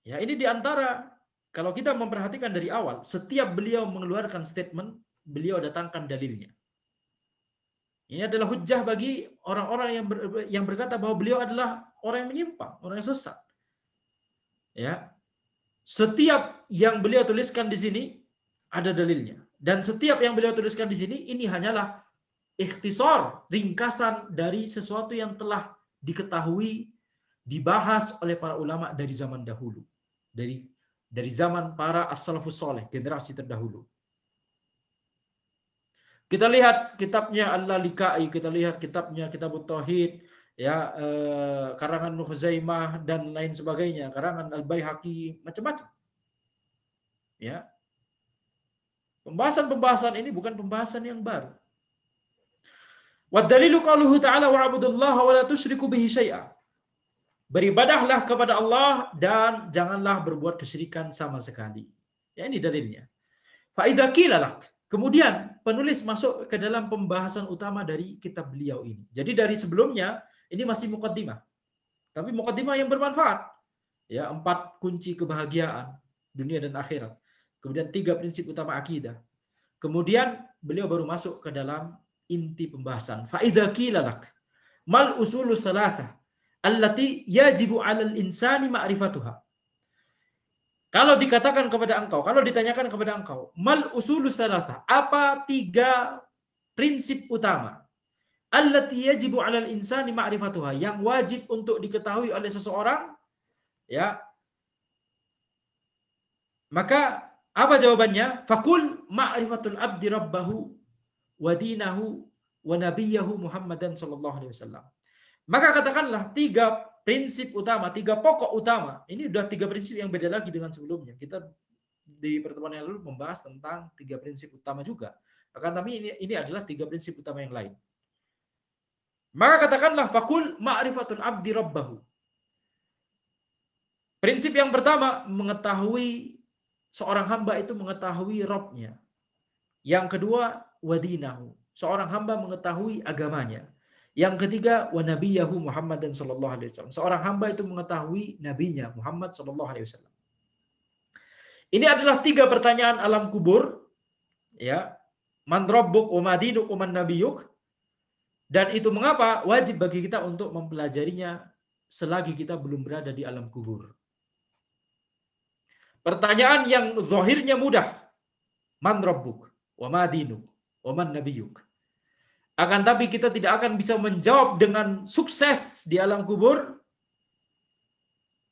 Ya, ini diantara kalau kita memperhatikan dari awal, setiap beliau mengeluarkan statement, beliau datangkan dalilnya. Ini adalah hujjah bagi orang-orang yang berkata bahwa beliau adalah orang yang menyimpang, orang yang sesat. Ya. Setiap yang beliau tuliskan di sini ada dalilnya. Dan setiap yang beliau tuliskan di sini ini hanyalah ikhtisar, ringkasan dari sesuatu yang telah diketahui, dibahas oleh para ulama dari zaman dahulu. Dari zaman para as-salafus saleh, generasi terdahulu. Kita lihat kitabnya Al-Lalikai, kita lihat kitabnya Kitabut Tauhid, ya karangan Ibnu Khuzaimah dan lain sebagainya, karangan Al-Baihaqi, macam-macam. Ya. Pembahasan-pembahasan ini bukan pembahasan yang baru. Wa dalilu qauluhu ta'ala wa'budullaha wa la tusyriku bihi syai'a. Beribadahlah kepada Allah dan janganlah berbuat kesyirikan sama sekali. Ya, ini dalilnya. Fa idza qila lak. Kemudian penulis masuk ke dalam pembahasan utama dari kitab beliau ini. Jadi dari sebelumnya ini masih muqaddimah. Tapi muqaddimah yang bermanfaat. Ya, 4 kunci kebahagiaan dunia dan akhirat. Kemudian 3 prinsip utama akidah. Kemudian beliau baru masuk ke dalam inti pembahasan. Fa idza qila lak mal usulu tsalatsa allati yajibu 'alal insani ma'rifatuha. Kalau dikatakan kepada engkau, kalau ditanyakan kepada engkau, mal usulu tsalatsa, apa 3 prinsip utama allati yajibu 'alal insani ma'rifatuha, yang wajib untuk diketahui oleh seseorang, ya. Maka apa jawabannya? Faqul ma'rifatul abdi rabbahu wa dinahu wa nabiyahu Muhammadan sallallahu alaihi wasallam. Maka katakanlah 3 prinsip utama, 3 pokok utama. Ini sudah 3 prinsip yang beda lagi dengan sebelumnya. Kita di pertemuan yang lalu membahas tentang 3 prinsip utama juga. Akan tapi ini adalah 3 prinsip utama yang lain. Maka katakanlah faqul ma'rifatul abdi rabbahu. Prinsip yang pertama, mengetahui seorang hamba itu mengetahui Rabb-nya. Yang kedua, wadinahu. Seorang hamba mengetahui agamanya. Yang ketiga, wa nabiyahu Muhammadan sallallahu alaihi wasallam. Seorang hamba itu mengetahui nabinya Muhammad sallallahu alaihi wasallam. Ini adalah 3 pertanyaan alam kubur, ya. Man rabbuk wa madinuk wa man nabiyuk. Dan itu mengapa wajib bagi kita untuk mempelajarinya selagi kita belum berada di alam kubur. Pertanyaan yang zahirnya mudah. Man rabbuk wa madinuk wa man nabiyuk. Akan tapi kita tidak akan bisa menjawab dengan sukses di alam kubur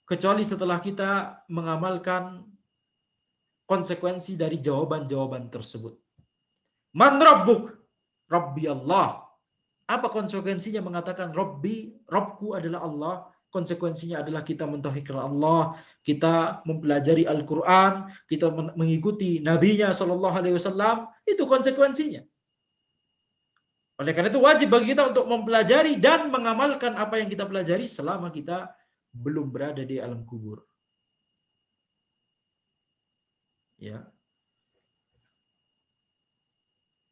kecuali setelah kita mengamalkan konsekuensi dari jawaban-jawaban tersebut. Man rabbuk? Rabbi Allah. Apa konsekuensinya mengatakan Rabbi? Rabbku adalah Allah. Konsekuensinya adalah kita mentauhidkan Allah, kita mempelajari Al-Quran, kita mengikuti Nabi-Nya Sallallahu Alaihi Wasallam. Itu konsekuensinya. Oleh karena itu wajib bagi kita untuk mempelajari dan mengamalkan apa yang kita pelajari selama kita belum berada di alam kubur. Ya.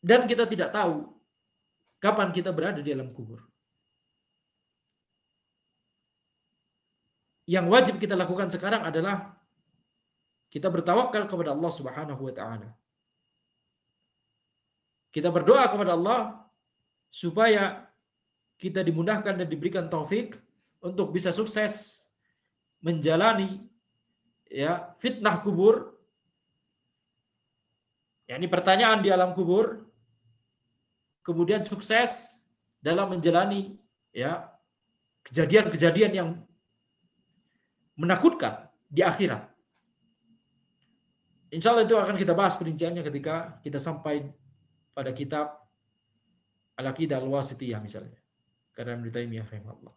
Dan kita tidak tahu kapan kita berada di alam kubur. Yang wajib kita lakukan sekarang adalah kita bertawakal kepada Allah Subhanahu wa taala. Kita berdoa kepada Allah supaya kita dimudahkan dan diberikan taufik untuk bisa sukses menjalani ya fitnah kubur. Yakni pertanyaan di alam kubur, kemudian sukses dalam menjalani ya kejadian-kejadian yang menakutkan di akhirat. Insya Allah itu akan kita bahas perinciannya ketika kita sampai pada kitab Al-Aqidah Al-Wasithiyah misalnya. Karena Ibnu Taimiyah rahimahullah.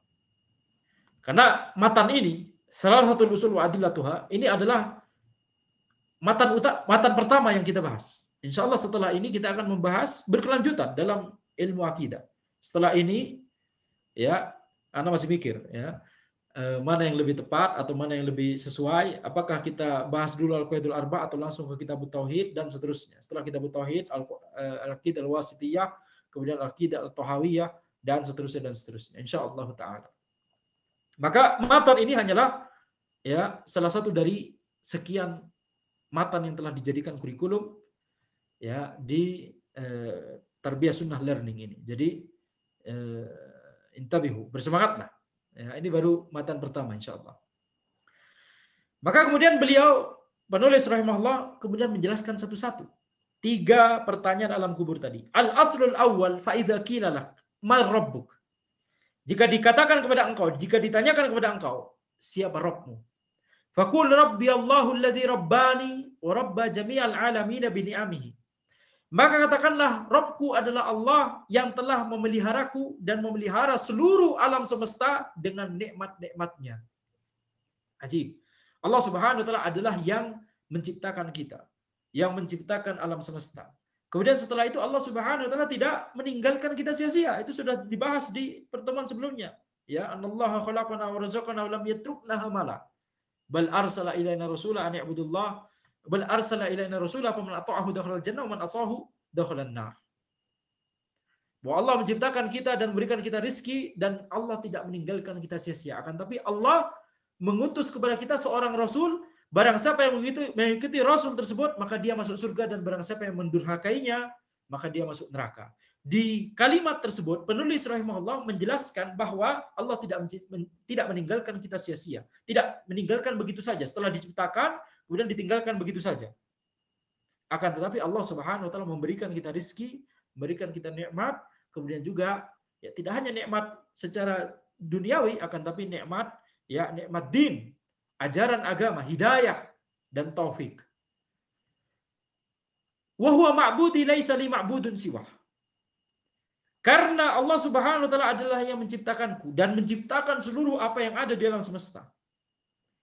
Karena matan ini, salah satu usul wa adillatuha, ini adalah matan pertama yang kita bahas. Insya Allah setelah ini kita akan membahas berkelanjutan dalam ilmu akidah. Setelah ini, ya, Anda masih mikir, ya, mana yang lebih tepat atau mana yang lebih sesuai, apakah kita bahas dulu Al-Qaidul Arba atau langsung ke kitab Tauhid dan seterusnya. Setelah kitab Tauhid, Al-Aqidah Al-Wasithiyah, kemudian Al-Aqidah Al-Tahawiyah dan seterusnya insyaallah taala. Maka matan ini hanyalah ya salah satu dari sekian matan yang telah dijadikan kurikulum ya di Tarbiyah Sunnah Learning ini. Jadi intabihu, bersemangatlah. Ya, ini baru matan pertama insyaallah. Maka kemudian beliau penulis rahimahullah kemudian menjelaskan satu-satu 3 pertanyaan alam kubur tadi. Al-aslul awwal fa idza qila lak mal rabbuk. Jika dikatakan kepada engkau, jika ditanyakan kepada engkau, siapa Rabbmu? Faqul rabbi Allahu alladzi rabbani wa rabba jami'al alamin bi ni'amihi. Maka katakanlah, Rabbku adalah Allah yang telah memeliharaku dan memelihara seluruh alam semesta dengan nikmat-nikmatnya. Ajib. Allah Subhanahu wa taala adalah yang menciptakan kita, yang menciptakan alam semesta, Kemudian setelah itu Allah Subhanahu wa taala tidak meninggalkan kita sia-sia. Itu sudah dibahas di pertemuan sebelumnya. Ya, anallaha khalaqana wa razaqana wa lam yatrukna hamala. Bal arsala ilaina rasula an ya'budullah. Bal arsala ilaina rasula faman ata'ahu dakhala jannah wa man asahu dakhala nar. Bahwa Allah menciptakan kita dan memberikan kita rizki dan Allah tidak meninggalkan kita sia-sia. Akan tapi Allah mengutus kepada kita seorang rasul. Barang siapa yang mengikuti rasul tersebut, maka dia masuk surga, dan barang siapa yang mendurhakainya, maka dia masuk neraka. Di kalimat tersebut, penulis rahimahullah menjelaskan bahwa Allah tidak meninggalkan kita sia-sia. Tidak meninggalkan begitu saja. Setelah diciptakan, kemudian ditinggalkan begitu saja. Akan tetapi Allah Subhanahu wa taala memberikan kita rizki, memberikan kita nikmat, kemudian juga ya tidak hanya nikmat secara duniawi, akan tapi nikmat ya nikmat din, ajaran agama, hidayah dan taufik. Wa huwa ma'budi laisa li ma'budun siwah. Karena Allah Subhanahu wa taala adalah yang menciptakanku dan menciptakan seluruh apa yang ada di alam semesta.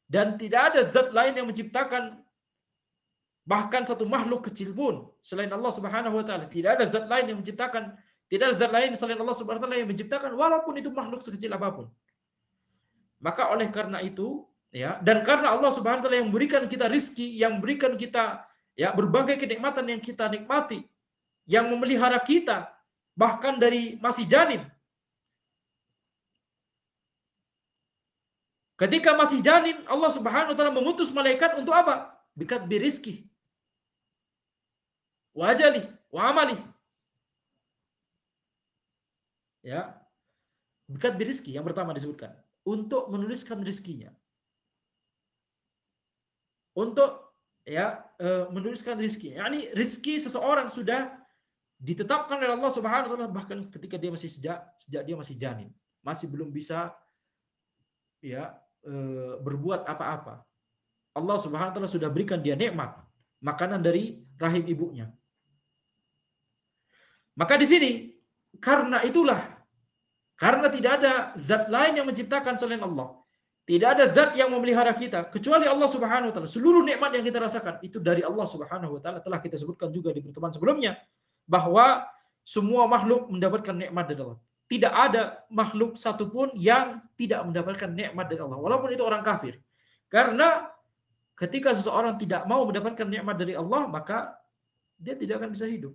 Dan tidak ada zat lain yang menciptakan bahkan satu makhluk kecil pun selain Allah Subhanahu wa taala. Tidak ada zat lain yang menciptakan, tidak ada zat lain selain Allah Subhanahu wa taala yang menciptakan, walaupun itu makhluk sekecil apapun. Maka oleh karena itu, ya, dan karena Allah Subhanahu wa taala yang memberikan kita rizki, yang memberikan kita ya berbagai kenikmatan yang kita nikmati, yang memelihara kita bahkan dari masih janin. Ketika masih janin, Allah Subhanahu wa taala mengutus malaikat untuk apa? Bikat birizki, wa ajali, wa amali. Ya. Bikat birizki yang pertama disebutkan, untuk menuliskan rizkinya. Untuk ya menuliskan rizki. Yani rizki seseorang sudah ditetapkan oleh Allah Subhanahu wa taala bahkan ketika dia masih sejak dia masih janin, masih belum bisa ya berbuat apa-apa. Allah Subhanahu wa taala sudah berikan dia nikmat, makanan dari rahim ibunya. Maka di sini karena itulah, karena tidak ada zat lain yang menciptakan selain Allah, tidak ada zat yang memelihara kita kecuali Allah Subhanahu wa taala. Seluruh nikmat yang kita rasakan itu dari Allah Subhanahu wa taala. Telah kita sebutkan juga di pertemuan sebelumnya bahwa semua makhluk mendapatkan nikmat dari Allah. Tidak ada makhluk satupun yang tidak mendapatkan nikmat dari Allah, walaupun itu orang kafir. Karena ketika seseorang tidak mau mendapatkan nikmat dari Allah, maka dia tidak akan bisa hidup.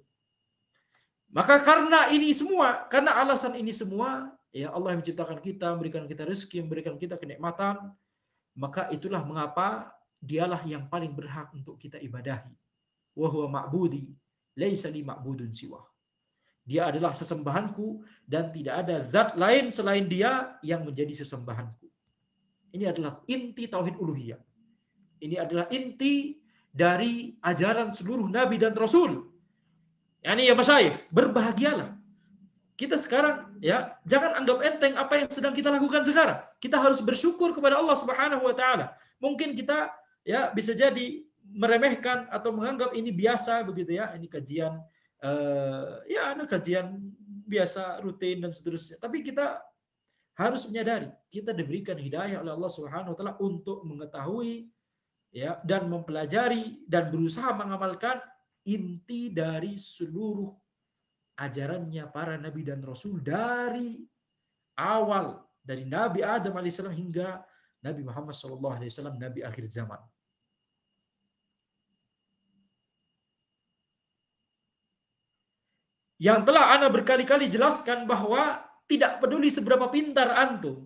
Maka karena ini semua, karena alasan ini semua, ya Allah yang menciptakan kita, memberikan kita rezeki, memberikan kita kenikmatan, maka itulah mengapa dialah yang paling berhak untuk kita ibadahi. Wa huwa ma'budi laisa li ma'budun siwa. Dia adalah sesembahanku dan tidak ada zat lain selain dia yang menjadi sesembahanku. Ini adalah inti tauhid uluhiyah. Ini adalah inti dari ajaran seluruh nabi dan rasul. Yani ya masyayikh, berbahagialah. Kita sekarang ya jangan anggap enteng apa yang sedang kita lakukan sekarang. Kita harus bersyukur kepada Allah Subhanahu wa taala. Mungkin kita ya bisa jadi meremehkan atau menganggap ini biasa begitu ya. Ini kajian ya ada kajian biasa rutin dan seterusnya. Tapi kita harus menyadari kita diberikan hidayah oleh Allah Subhanahu wa taala untuk mengetahui ya dan mempelajari dan berusaha mengamalkan inti dari seluruh ajarannya para nabi dan rasul dari awal, dari Nabi Adam alaihissalam hingga Nabi Muhammad sallallahu alaihi wasallam, nabi akhir zaman. Yang telah ana berkali-kali jelaskan bahwa tidak peduli seberapa pintar antum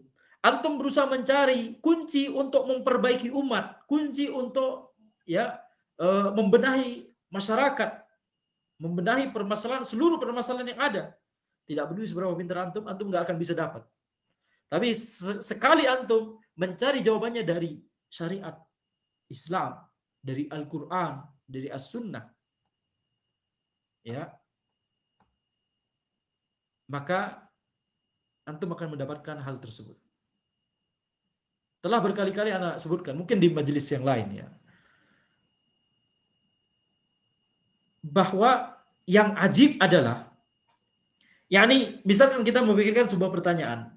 berusaha mencari kunci untuk memperbaiki umat, kunci untuk ya membenahi masyarakat, membenahi permasalahan, seluruh permasalahan yang ada. Tidak peduli seberapa pintar antum nggak akan bisa dapat. Tapi sekali antum mencari jawabannya dari syariat Islam, dari Al-Quran, dari As-Sunnah, ya, maka antum akan mendapatkan hal tersebut. Telah berkali-kali anak sebutkan, mungkin di majelis yang lain ya, bahwa yang ajib adalah, yakni misalkan kita memikirkan sebuah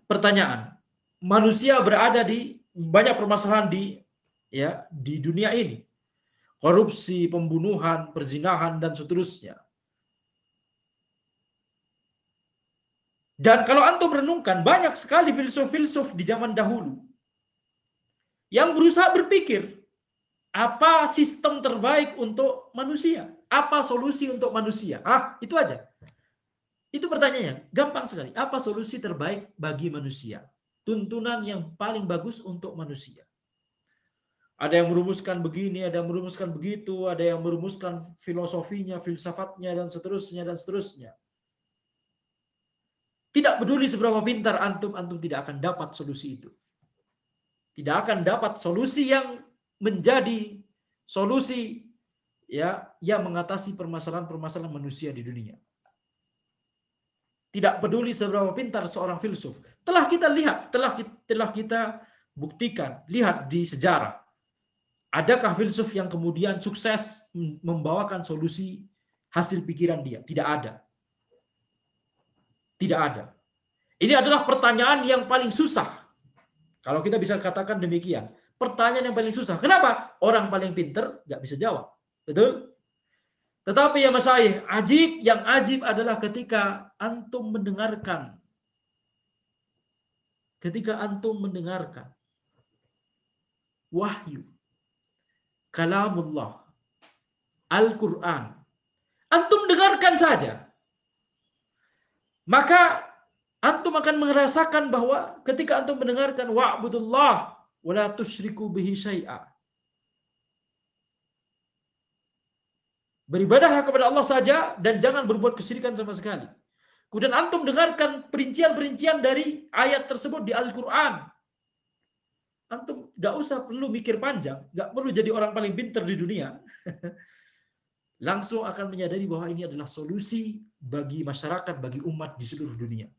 pertanyaan, manusia berada di banyak permasalahan di dunia ini, korupsi, pembunuhan, perzinahan dan seterusnya. Dan kalau antum renungkan, banyak sekali filsuf-filsuf di zaman dahulu yang berusaha berpikir, apa sistem terbaik untuk manusia? Apa solusi untuk manusia? Itu aja. Itu pertanyaannya. Gampang sekali. Apa solusi terbaik bagi manusia? Tuntunan yang paling bagus untuk manusia. Ada yang merumuskan begini, ada yang merumuskan begitu, ada yang merumuskan filosofinya, filsafatnya, dan seterusnya, dan seterusnya. Tidak peduli seberapa pintar antum, antum tidak akan dapat solusi itu. Tidak akan dapat solusi yang menjadi solusi yang mengatasi permasalahan-permasalahan manusia di dunia. Tidak peduli seberapa pintar seorang filsuf. Telah kita lihat, telah kita buktikan, lihat di sejarah. Adakah filsuf yang kemudian sukses membawakan solusi hasil pikiran dia? Tidak ada. Tidak ada. Ini adalah pertanyaan yang paling susah. Kalau kita bisa katakan demikian. Pertanyaan yang paling susah. Kenapa? Orang paling pinter nggak bisa jawab. Betul? Tetapi ya masyayikh, yang ajib adalah ketika antum mendengarkan. Ketika antum mendengarkan wahyu, kalamullah, Al-Quran. Antum dengarkan saja. Maka antum akan merasakan bahwa ketika antum mendengarkan wa'budullah wa la tusyriku bihi syai'a. Beribadahlah kepada Allah saja dan jangan berbuat kesyirikan sama sekali. Kemudian antum dengarkan perincian-perincian dari ayat tersebut di Al-Quran. Antum gak usah perlu mikir panjang, gak perlu jadi orang paling pintar di dunia. Langsung akan menyadari bahwa ini adalah solusi bagi masyarakat, bagi umat di seluruh dunia.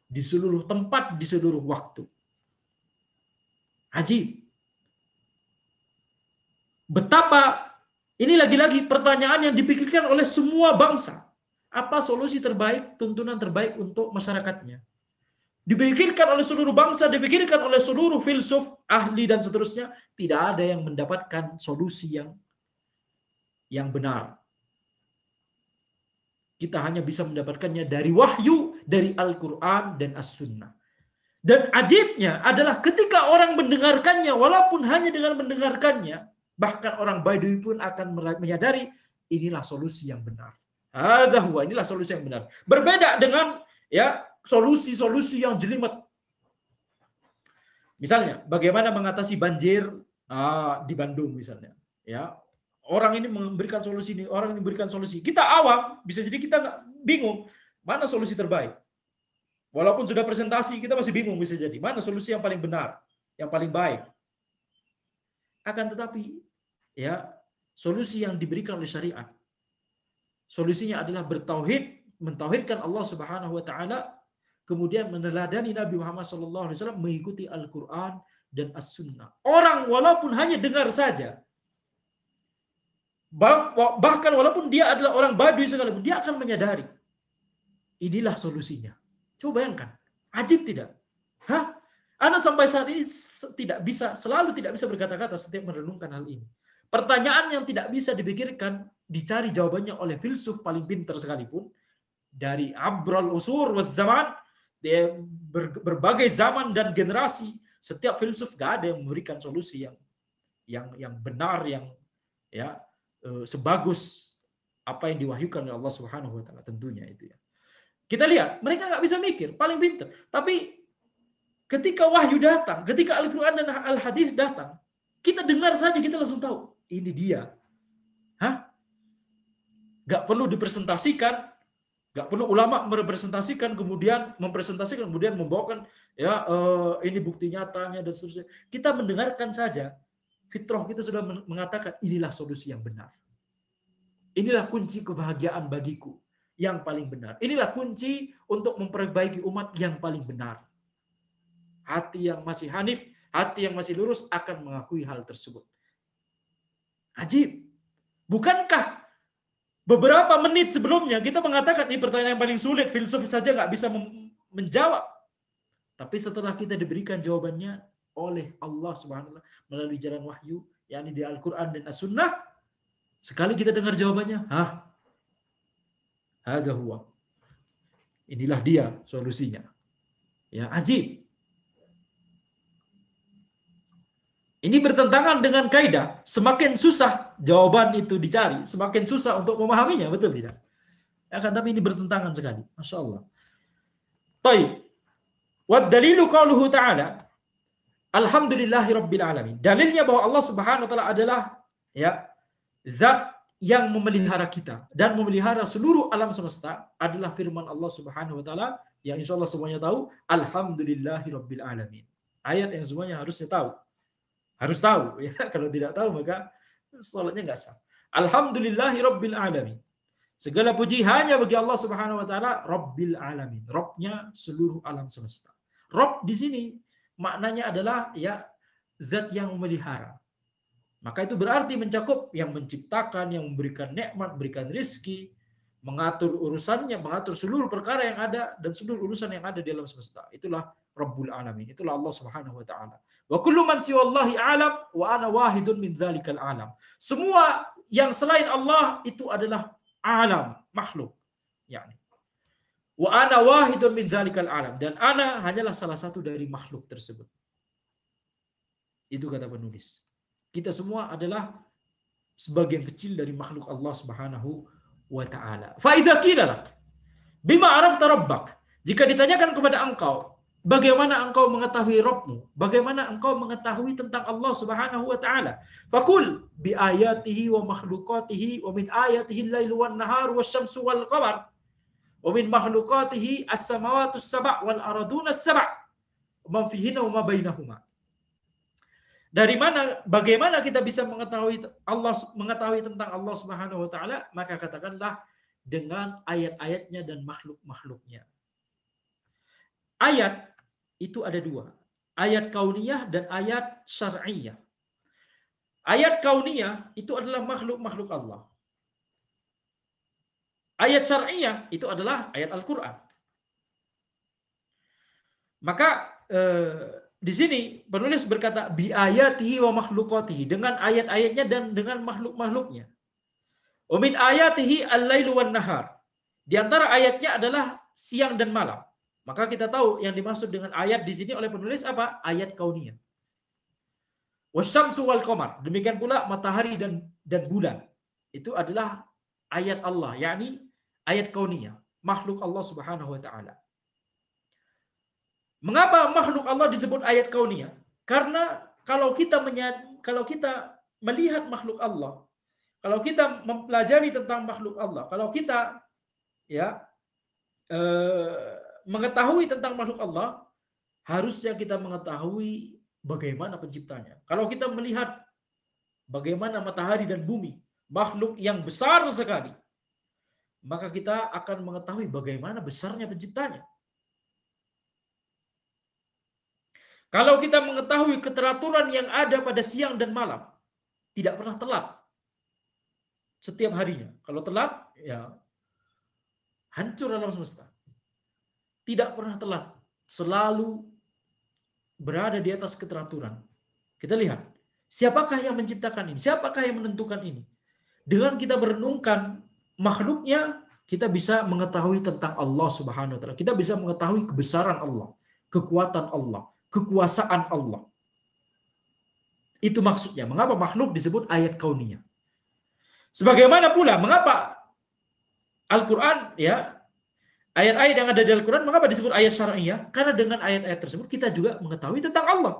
Di seluruh tempat, di seluruh waktu. Ajib. Betapa, ini lagi-lagi pertanyaan yang dipikirkan oleh semua bangsa. Apa solusi terbaik, tuntunan terbaik untuk masyarakatnya? Dipikirkan oleh seluruh bangsa, dipikirkan oleh seluruh filsuf, ahli, dan seterusnya. Tidak ada yang mendapatkan solusi yang benar. Kita hanya bisa mendapatkannya dari wahyu, dari Al-Quran dan As-Sunnah. Dan ajibnya adalah ketika orang mendengarkannya, walaupun hanya dengan mendengarkannya, bahkan orang Badui pun akan menyadari inilah solusi yang benar. Inilah solusi yang benar. Berbeda dengan solusi-solusi yang jelimet. Misalnya, bagaimana mengatasi banjir di Bandung misalnya. Orang ini memberikan solusi ini, orang ini memberikan solusi. Kita awam, bisa jadi kita nggak bingung mana solusi terbaik. Walaupun sudah presentasi, kita masih bingung bisa jadi mana solusi yang paling benar, yang paling baik. Akan tetapi, solusi yang diberikan oleh syariat, solusinya adalah bertauhid, mentauhidkan Allah Subhanahu Wa Taala, kemudian meneladani Nabi Muhammad SAW, mengikuti Al-Quran dan As-Sunnah. Orang walaupun hanya dengar saja, bahkan walaupun dia adalah orang Baduy sekalipun, dia akan menyadari inilah solusinya. Coba bayangkan, ajib tidak? Anda sampai saat ini selalu tidak bisa berkata-kata setiap merenungkan hal ini. Pertanyaan yang tidak bisa dipikirkan, dicari jawabannya oleh filsuf paling pintar sekalipun, dari abrul usur waz zaman, berbagai zaman dan generasi, setiap filsuf gak ada yang memberikan solusi yang benar, yang sebagus apa yang diwahyukan oleh Allah Subhanahu Wa Taala, tentunya itu ya. Kita lihat mereka nggak bisa mikir, paling pintar. Tapi ketika wahyu datang, ketika Al-Quran dan Al-Hadis datang, kita dengar saja kita langsung tahu ini dia. Nggak perlu dipresentasikan, nggak perlu ulama merepresentasikan, kemudian mempresentasikan, kemudian membawakan ini bukti nyatanya dan seterusnya. Kita mendengarkan saja. Fitrah kita sudah mengatakan inilah solusi yang benar. Inilah kunci kebahagiaan bagiku yang paling benar. Inilah kunci untuk memperbaiki umat yang paling benar. Hati yang masih hanif, hati yang masih lurus akan mengakui hal tersebut. Ajib. Bukankah beberapa menit sebelumnya kita mengatakan ini pertanyaan yang paling sulit, filsuf saja nggak bisa menjawab. Tapi setelah kita diberikan jawabannya oleh Allah Subhanahu wa Ta'ala melalui jalan wahyu, yakni di Al-Quran dan As-Sunnah, sekali kita dengar jawabannya, hadza huwa. Inilah dia solusinya. Ya, ajib. Ini bertentangan dengan kaidah, semakin susah jawaban itu dicari, semakin susah untuk memahaminya, betul tidak? Akan tapi ini bertentangan sekali. Masya Allah. Taib. Wa dalilu qauluhu ta'ala, alhamdulillahi rabbil alamin. Dalilnya bahwa Allah Subhanahu wa taala adalah ya zat yang memelihara kita dan memelihara seluruh alam semesta adalah firman Allah Subhanahu wa taala yang insyaallah semuanya tahu, alhamdulillahi rabbil alamin. Ayat yang semuanya harusnya tahu. Harus tahu ya, kalau tidak tahu maka salatnya enggak sah. Alhamdulillahi rabbil alamin. Segala puji hanya bagi Allah Subhanahu wa taala, Rabbil alamin. Rabbnya seluruh alam semesta. Rabb di sini maknanya adalah ya zat yang memelihara. Maka itu berarti mencakup yang menciptakan, yang memberikan nikmat, memberikan rizki, mengatur urusannya, mengatur seluruh perkara yang ada dan seluruh urusan yang ada di alam semesta. Itulah Rabbul alamin. Itulah Allah Subhanahu wa taala. Wa kullu man siwallahi alam wa ana wahidun min dzalikal alam. Semua yang selain Allah itu adalah alam, makhluk. Yani. Wa ana wahidun min dzalikal alam, dan ana hanyalah salah satu dari makhluk tersebut. Itu kata penulis. Kita semua adalah sebagian kecil dari makhluk Allah Subhanahu wa taala. Fa idza qila lak bima arafta rabbak, jika ditanyakan kepada engkau bagaimana engkau mengetahui Rabbmu, bagaimana engkau mengetahui tentang Allah Subhanahu wa taala, faqul bi ayatihi wa makhluqatihi wa min ayatihi al-lailu wan naharu wasyamsu wal qamar wa min makhluqatihi as-samawati as-sab' wal arduna as-sab' wa man fihinna wa ma bainahuma. Dari mana, bagaimana kita bisa mengetahui tentang Allah Subhanahu wa taala? Maka katakanlah dengan ayat-ayatnya dan makhluk-makhluknya. Ayat itu ada dua, ayat kauniyah dan ayat syar'iyah. Ayat kauniyah itu adalah makhluk-makhluk Allah. Ayat syar'iyah itu adalah ayat Al-Quran. Maka di sini penulis berkata bi ayatihi wa makhluqatihi, dengan ayat-ayatnya dan dengan makhluk-makhluknya. Wa min ayatihi al-lailu wan nahar. Di antara ayatnya adalah siang dan malam. Maka kita tahu yang dimaksud dengan ayat di sini oleh penulis apa? Ayat kauniyah. Wasyamsu wal qamar. Demikian pula matahari dan bulan. Itu adalah ayat Allah, yakni ayat kauniyah, makhluk Allah Subhanahu wa taala. Mengapa makhluk Allah disebut ayat kauniyah? Karena kalau kita melihat makhluk Allah, kalau kita mempelajari tentang makhluk Allah, kalau kita ya mengetahui tentang makhluk Allah, harusnya kita mengetahui bagaimana penciptanya. Kalau kita melihat bagaimana matahari dan bumi, makhluk yang besar sekali, maka kita akan mengetahui bagaimana besarnya penciptanya. Kalau kita mengetahui keteraturan yang ada pada siang dan malam, tidak pernah telat setiap harinya. Kalau telat, ya hancur alam semesta. Tidak pernah telat, selalu berada di atas keteraturan. Kita lihat, siapakah yang menciptakan ini? Siapakah yang menentukan ini? Dengan kita merenungkan makhluknya, kita bisa mengetahui tentang Allah Subhanahu wa taala. Kita bisa mengetahui kebesaran Allah, kekuatan Allah, kekuasaan Allah. Itu maksudnya. Mengapa makhluk disebut ayat kauniyah? Sebagaimana pula mengapa Al-Quran, ya, ayat-ayat yang ada di Al-Quran, mengapa disebut ayat syar'iyah? Karena dengan ayat-ayat tersebut kita juga mengetahui tentang Allah.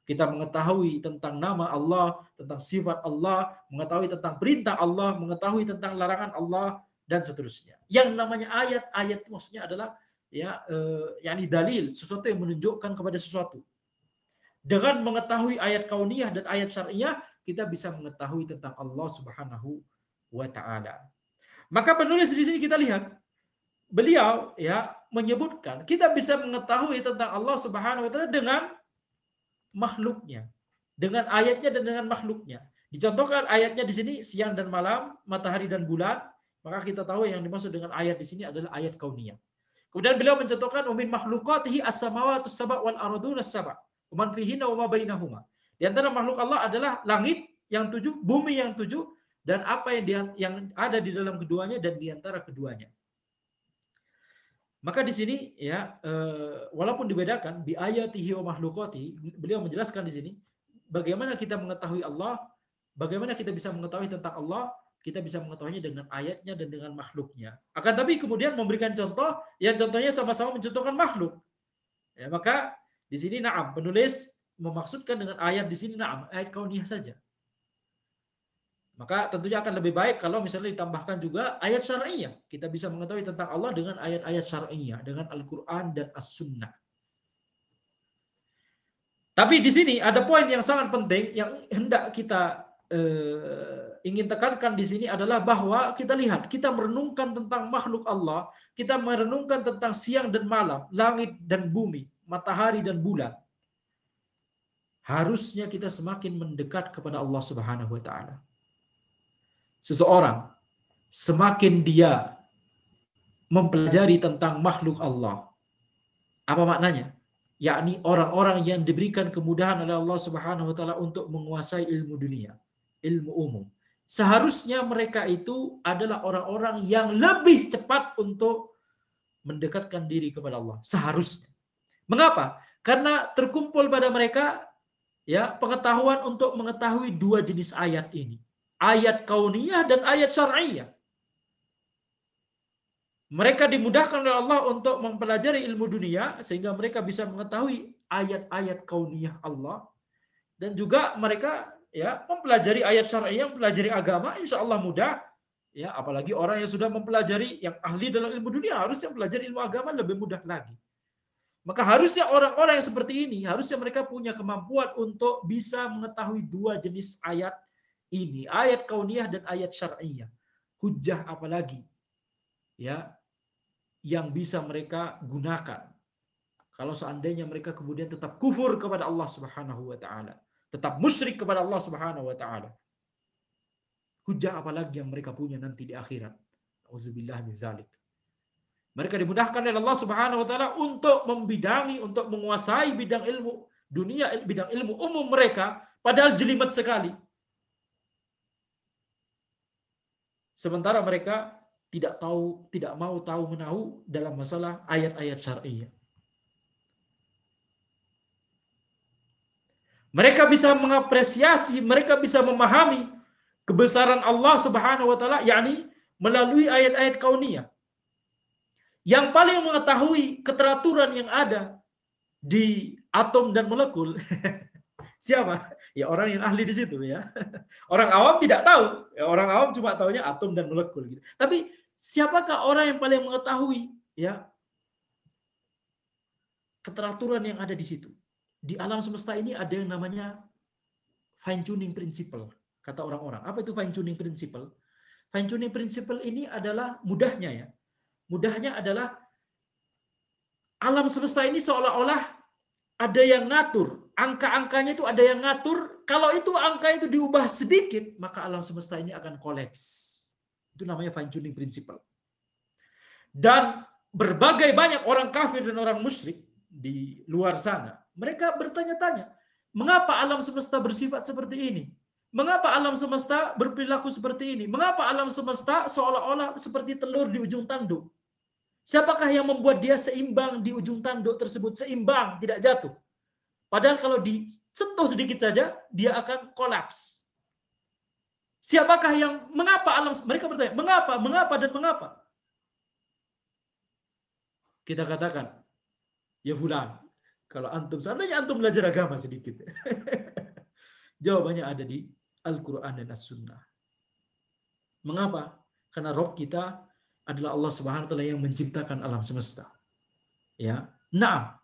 Kita mengetahui tentang nama Allah, tentang sifat Allah, mengetahui tentang perintah Allah, mengetahui tentang larangan Allah, dan seterusnya. Yang namanya ayat-ayat maksudnya adalah yakni dalil, sesuatu yang menunjukkan kepada sesuatu. Dengan mengetahui ayat kauniyah dan ayat syar'iyah, kita bisa mengetahui tentang Allah Subhanahu wa taala. Maka penulis di sini kita lihat, beliau ya menyebutkan kita bisa mengetahui tentang Allah Subhanahu wa taala dengan makhluknya, dengan ayatnya dan dengan makhluknya. Dicontohkan ayatnya di sini siang dan malam, matahari dan bulan, maka kita tahu yang dimaksud dengan ayat di sini adalah ayat kauniyah. Kemudian beliau mencontohkan umin makhluqatihi as-samawati as-sab' wal arduna as-sab' wa man fihinna wa ma bainahuma. Di antara makhluk Allah adalah langit yang 7, bumi yang 7, dan apa yang ada di dalam keduanya dan di antara keduanya. Maka di sini ya walaupun dibedakan bi ayatihi wa makhluqati, beliau menjelaskan di sini bagaimana kita mengetahui Allah, bagaimana kita bisa mengetahui tentang Allah, kita bisa mengetahuinya dengan ayatnya dan dengan makhluknya. Akan tapi kemudian memberikan contoh yang contohnya sama-sama mencontohkan makhluk. Ya, maka di sini na'am penulis memaksudkan dengan ayat di sini na'am ayat kauniyah saja. Maka tentunya akan lebih baik kalau misalnya ditambahkan juga ayat syar'iyah. Kita bisa mengetahui tentang Allah dengan ayat-ayat syar'iyah, dengan Al-Quran dan As-Sunnah. Tapi di sini ada poin yang sangat penting yang hendak kita ingin tekankan di sini adalah bahwa kita lihat, kita merenungkan tentang makhluk Allah, kita merenungkan tentang siang dan malam, langit dan bumi, matahari dan bulan. Harusnya kita semakin mendekat kepada Allah Subhanahu wa taala. Seseorang semakin dia mempelajari tentang makhluk Allah. Apa maknanya? Yakni orang-orang yang diberikan kemudahan oleh Allah Subhanahu wa taala untuk menguasai ilmu dunia, ilmu umum. Seharusnya mereka itu adalah orang-orang yang lebih cepat untuk mendekatkan diri kepada Allah. Seharusnya. Mengapa? Karena terkumpul pada mereka ya pengetahuan untuk mengetahui dua jenis ayat ini. Ayat kauniyah dan ayat syar'iyah. Mereka dimudahkan oleh Allah untuk mempelajari ilmu dunia sehingga mereka bisa mengetahui ayat-ayat kauniyah Allah dan juga mereka ya mempelajari ayat syar'iyah, mempelajari agama, insya Allah mudah. Ya, apalagi orang yang sudah mempelajari yang ahli dalam ilmu dunia harusnya mempelajari ilmu agama lebih mudah lagi. Maka harusnya orang-orang yang seperti ini harusnya mereka punya kemampuan untuk bisa mengetahui dua jenis ayat ini, ayat kauniyah dan ayat syar'iyah. Hujjah apalagi ya yang bisa mereka gunakan kalau seandainya mereka kemudian tetap kufur kepada Allah Subhanahu wa taala, tetap musyrik kepada Allah Subhanahu wa taala. Hujjah apalagi yang mereka punya nanti di akhirat. Auzubillah min dzalik. Mereka dimudahkan oleh Allah Subhanahu wa taala untuk membidangi, untuk menguasai bidang ilmu dunia, bidang ilmu umum mereka, padahal jelimet sekali. Sementara mereka tidak tahu, tidak mau tahu menahu dalam masalah ayat-ayat syar'iyah. Mereka bisa mengapresiasi, mereka bisa memahami kebesaran Allah Subhanahu wa taala yakni melalui ayat-ayat kauniyah. Yang paling mengetahui keteraturan yang ada di atom dan molekul siapa? Ya orang yang ahli di situ ya. Orang awam tidak tahu. Ya, orang awam cuma tahunya atom dan molekul gitu. Tapi siapakah orang yang paling mengetahui ya keteraturan yang ada di situ? Di alam semesta ini ada yang namanya fine tuning principle, kata orang-orang. Apa itu fine tuning principle? Fine tuning principle ini adalah mudahnya ya. Mudahnya adalah alam semesta ini seolah-olah ada yang ngatur, angka-angkanya itu ada yang ngatur. Kalau itu angka itu diubah sedikit, maka alam semesta ini akan kolaps. Itu namanya fine tuning principle. Dan berbagai banyak orang kafir dan orang musyrik di luar sana, mereka bertanya-tanya, mengapa alam semesta bersifat seperti ini? Mengapa alam semesta berperilaku seperti ini? Mengapa alam semesta seolah-olah seperti telur di ujung tanduk? Siapakah yang membuat dia seimbang di ujung tanduk tersebut? Seimbang, tidak jatuh. Padahal kalau disentuh sedikit saja, dia akan kolaps. Siapakah yang, mengapa alam, mereka bertanya, mengapa, dan mengapa? Kita katakan, ya fulan, kalau antum, seandainya antum belajar agama sedikit. Jawabannya ada di Al-Quran dan As-Sunnah. Mengapa? Karena Rabb kita adalah Allah Subhanahu wa taala yang menciptakan alam semesta. Ya. Nah,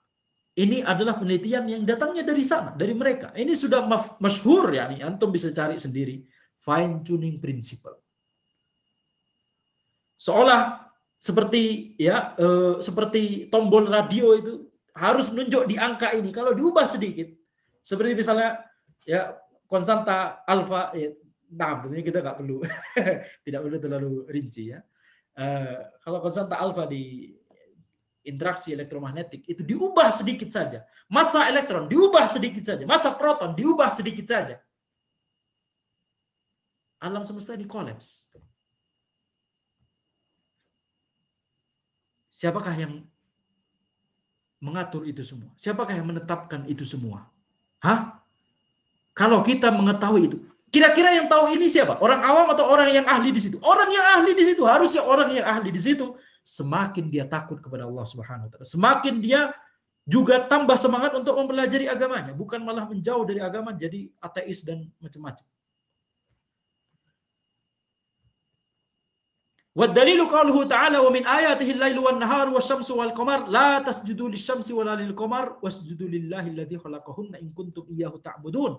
ini adalah penelitian yang datangnya dari sana, dari mereka. Ini sudah masyhur ya, nih antum bisa cari sendiri. Fine tuning principle. Seolah seperti ya seperti tombol radio itu harus menunjuk di angka ini. Kalau diubah sedikit, seperti misalnya ya konstanta alfa ya, nah tentunya kita nggak perlu tidak perlu terlalu rinci ya. Kalau konstanta alfa di interaksi elektromagnetik itu diubah sedikit saja, massa elektron diubah sedikit saja, massa proton diubah sedikit saja, alam semesta ini kolaps. Siapakah yang mengatur itu semua? Siapakah yang menetapkan itu semua? Hah? Kalau kita mengetahui itu, kira-kira yang tahu ini siapa? Orang awam atau orang yang ahli di situ? Orang yang ahli di situ. Harusnya orang yang ahli di situ semakin dia takut kepada Allah Subhanahu wa taala, semakin dia juga tambah semangat untuk mempelajari agamanya, bukan malah menjauh dari agama jadi ateis dan macam-macam. والدليل قوله تعالى ومن آياته الليل والنهار والشمس والقمر لا تسجدوا للشمس ولا للقمر واسجدوا لله الذي خلقهن إن كنتم إياه تعبدون.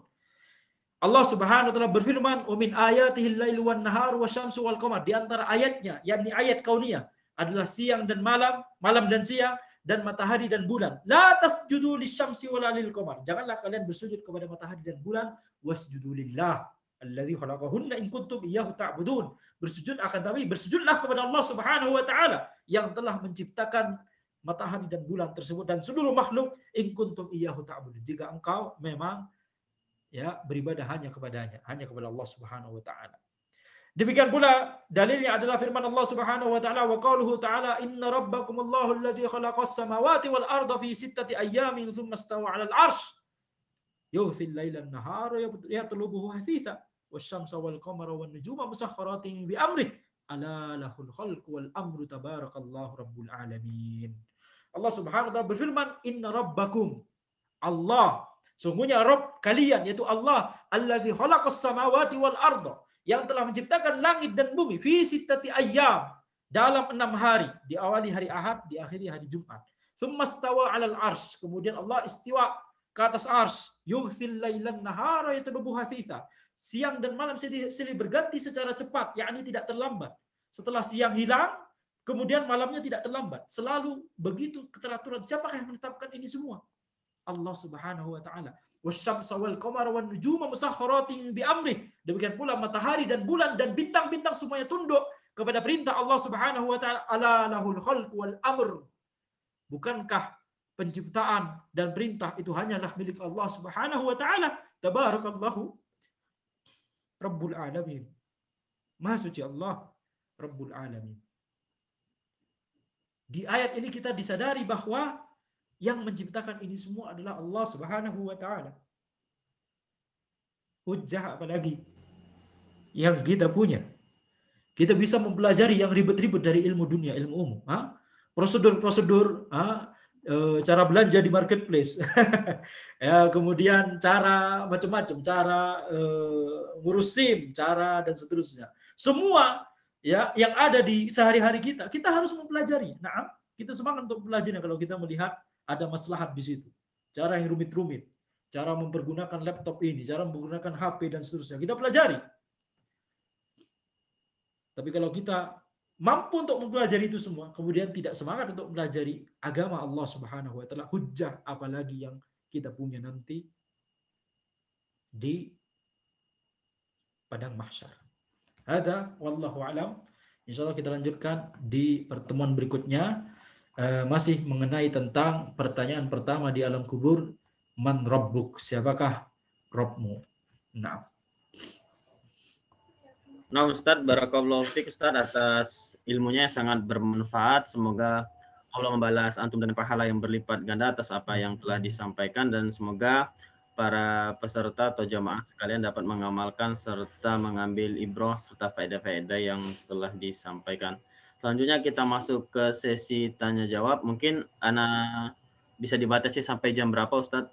Allah Subhanahu wa taala berfirman, "Wa min ayatihi al-lailu wan naharu wasyamsu wal qamar." Di antara ayatnya, yakni ayat kauniyah, adalah siang dan malam, malam dan siang, dan matahari dan bulan. La tasjudu lisyamsi wala lil qamar. Janganlah kalian bersujud kepada matahari dan bulan, wasjudu lillah alladzi khalaqahunna in kuntum iyyahu ta'budun. Bersujud akan tapi bersujudlah kepada Allah Subhanahu wa taala yang telah menciptakan matahari dan bulan tersebut dan seluruh makhluk, in kuntum iyyahu ta'budun. Jika engkau memang ya beribadah hanya kepadanya, hanya kepada Allah Subhanahu wa taala. Demikian pula dalilnya adalah firman Allah Subhanahu wa taala, wa qauluhu ta'ala inna rabbakumullahu alladzi khalaqas samawati wal arda fi sittati ayyamin tsumma istawa 'alal 'arsy yughsil laila an-nahara yatlubuhu hasitha wasyamsa wal qamara wan nujuma musakhkharatin bi amrih ala lahul khalqu wal amru tabarakallahu rabbul alamin. Allah Subhanahu wa taala berfirman, inna rabbakum, Allah, sungguhnya Rabb kalian yaitu Allah, alladzi khalaqas samawati wal arda, yang telah menciptakan langit dan bumi, fi sittati ayyam, dalam 6 hari, diawali hari Ahad, diakhiri hari Jumat. Tsumma stawa 'alal 'arsy, kemudian Allah istiwa ke atas arsy, yughsil lailan nahara yatlubuhu hasitha, siang dan malam silih berganti secara cepat, yakni tidak terlambat. Setelah siang hilang, kemudian malamnya tidak terlambat. Selalu begitu keteraturan. Siapakah yang menetapkan ini semua? Allah Subhanahu wa taala. Wasyamsa wal qamara wan nujuma musakhkharatin bi amrih. Demikian pula matahari dan bulan dan bintang-bintang semuanya tunduk kepada perintah Allah Subhanahu wa taala. Ala lahul khalq wal amr. Bukankah penciptaan dan perintah itu hanyalah milik Allah Subhanahu wa taala? Tabarakallahu rabbul alamin. Maha suci Allah rabbul alamin. Di ayat ini kita disadari bahwa yang menciptakan ini semua adalah Allah Subhanahu wa taala. Hujjah apalagi yang kita punya. Kita bisa mempelajari yang ribet-ribet dari ilmu dunia, ilmu umum. Prosedur-prosedur, cara belanja di marketplace, ya, kemudian cara macam-macam, cara ngurus SIM, cara dan seterusnya. Semua ya yang ada di sehari-hari kita harus mempelajari. Nah, kita semangat untuk belajarnya kalau kita melihat ada maslahat di situ. Cara yang rumit-rumit, cara mempergunakan laptop ini, cara menggunakan HP dan seterusnya, kita pelajari. Tapi kalau kita mampu untuk mempelajari itu semua, kemudian tidak semangat untuk mempelajari agama Allah Subhanahu wa taala, hujjah apalagi yang kita punya nanti di padang mahsyar. Hada wallahu alam. Insyaallah kita lanjutkan di pertemuan berikutnya, masih mengenai tentang pertanyaan pertama di alam kubur, man rabbuk, siapakah Rabbmu. Nah Ustadz, barakallahu fiik Ustadz atas ilmunya yang sangat bermanfaat. Semoga Allah membalas antum dengan pahala yang berlipat ganda atas apa yang telah disampaikan, dan semoga para peserta atau jamaah sekalian dapat mengamalkan serta mengambil ibrah serta faedah-faedah yang telah disampaikan. Selanjutnya kita masuk ke sesi tanya jawab. Mungkin Ana bisa dibatasi sampai jam berapa Ustadz?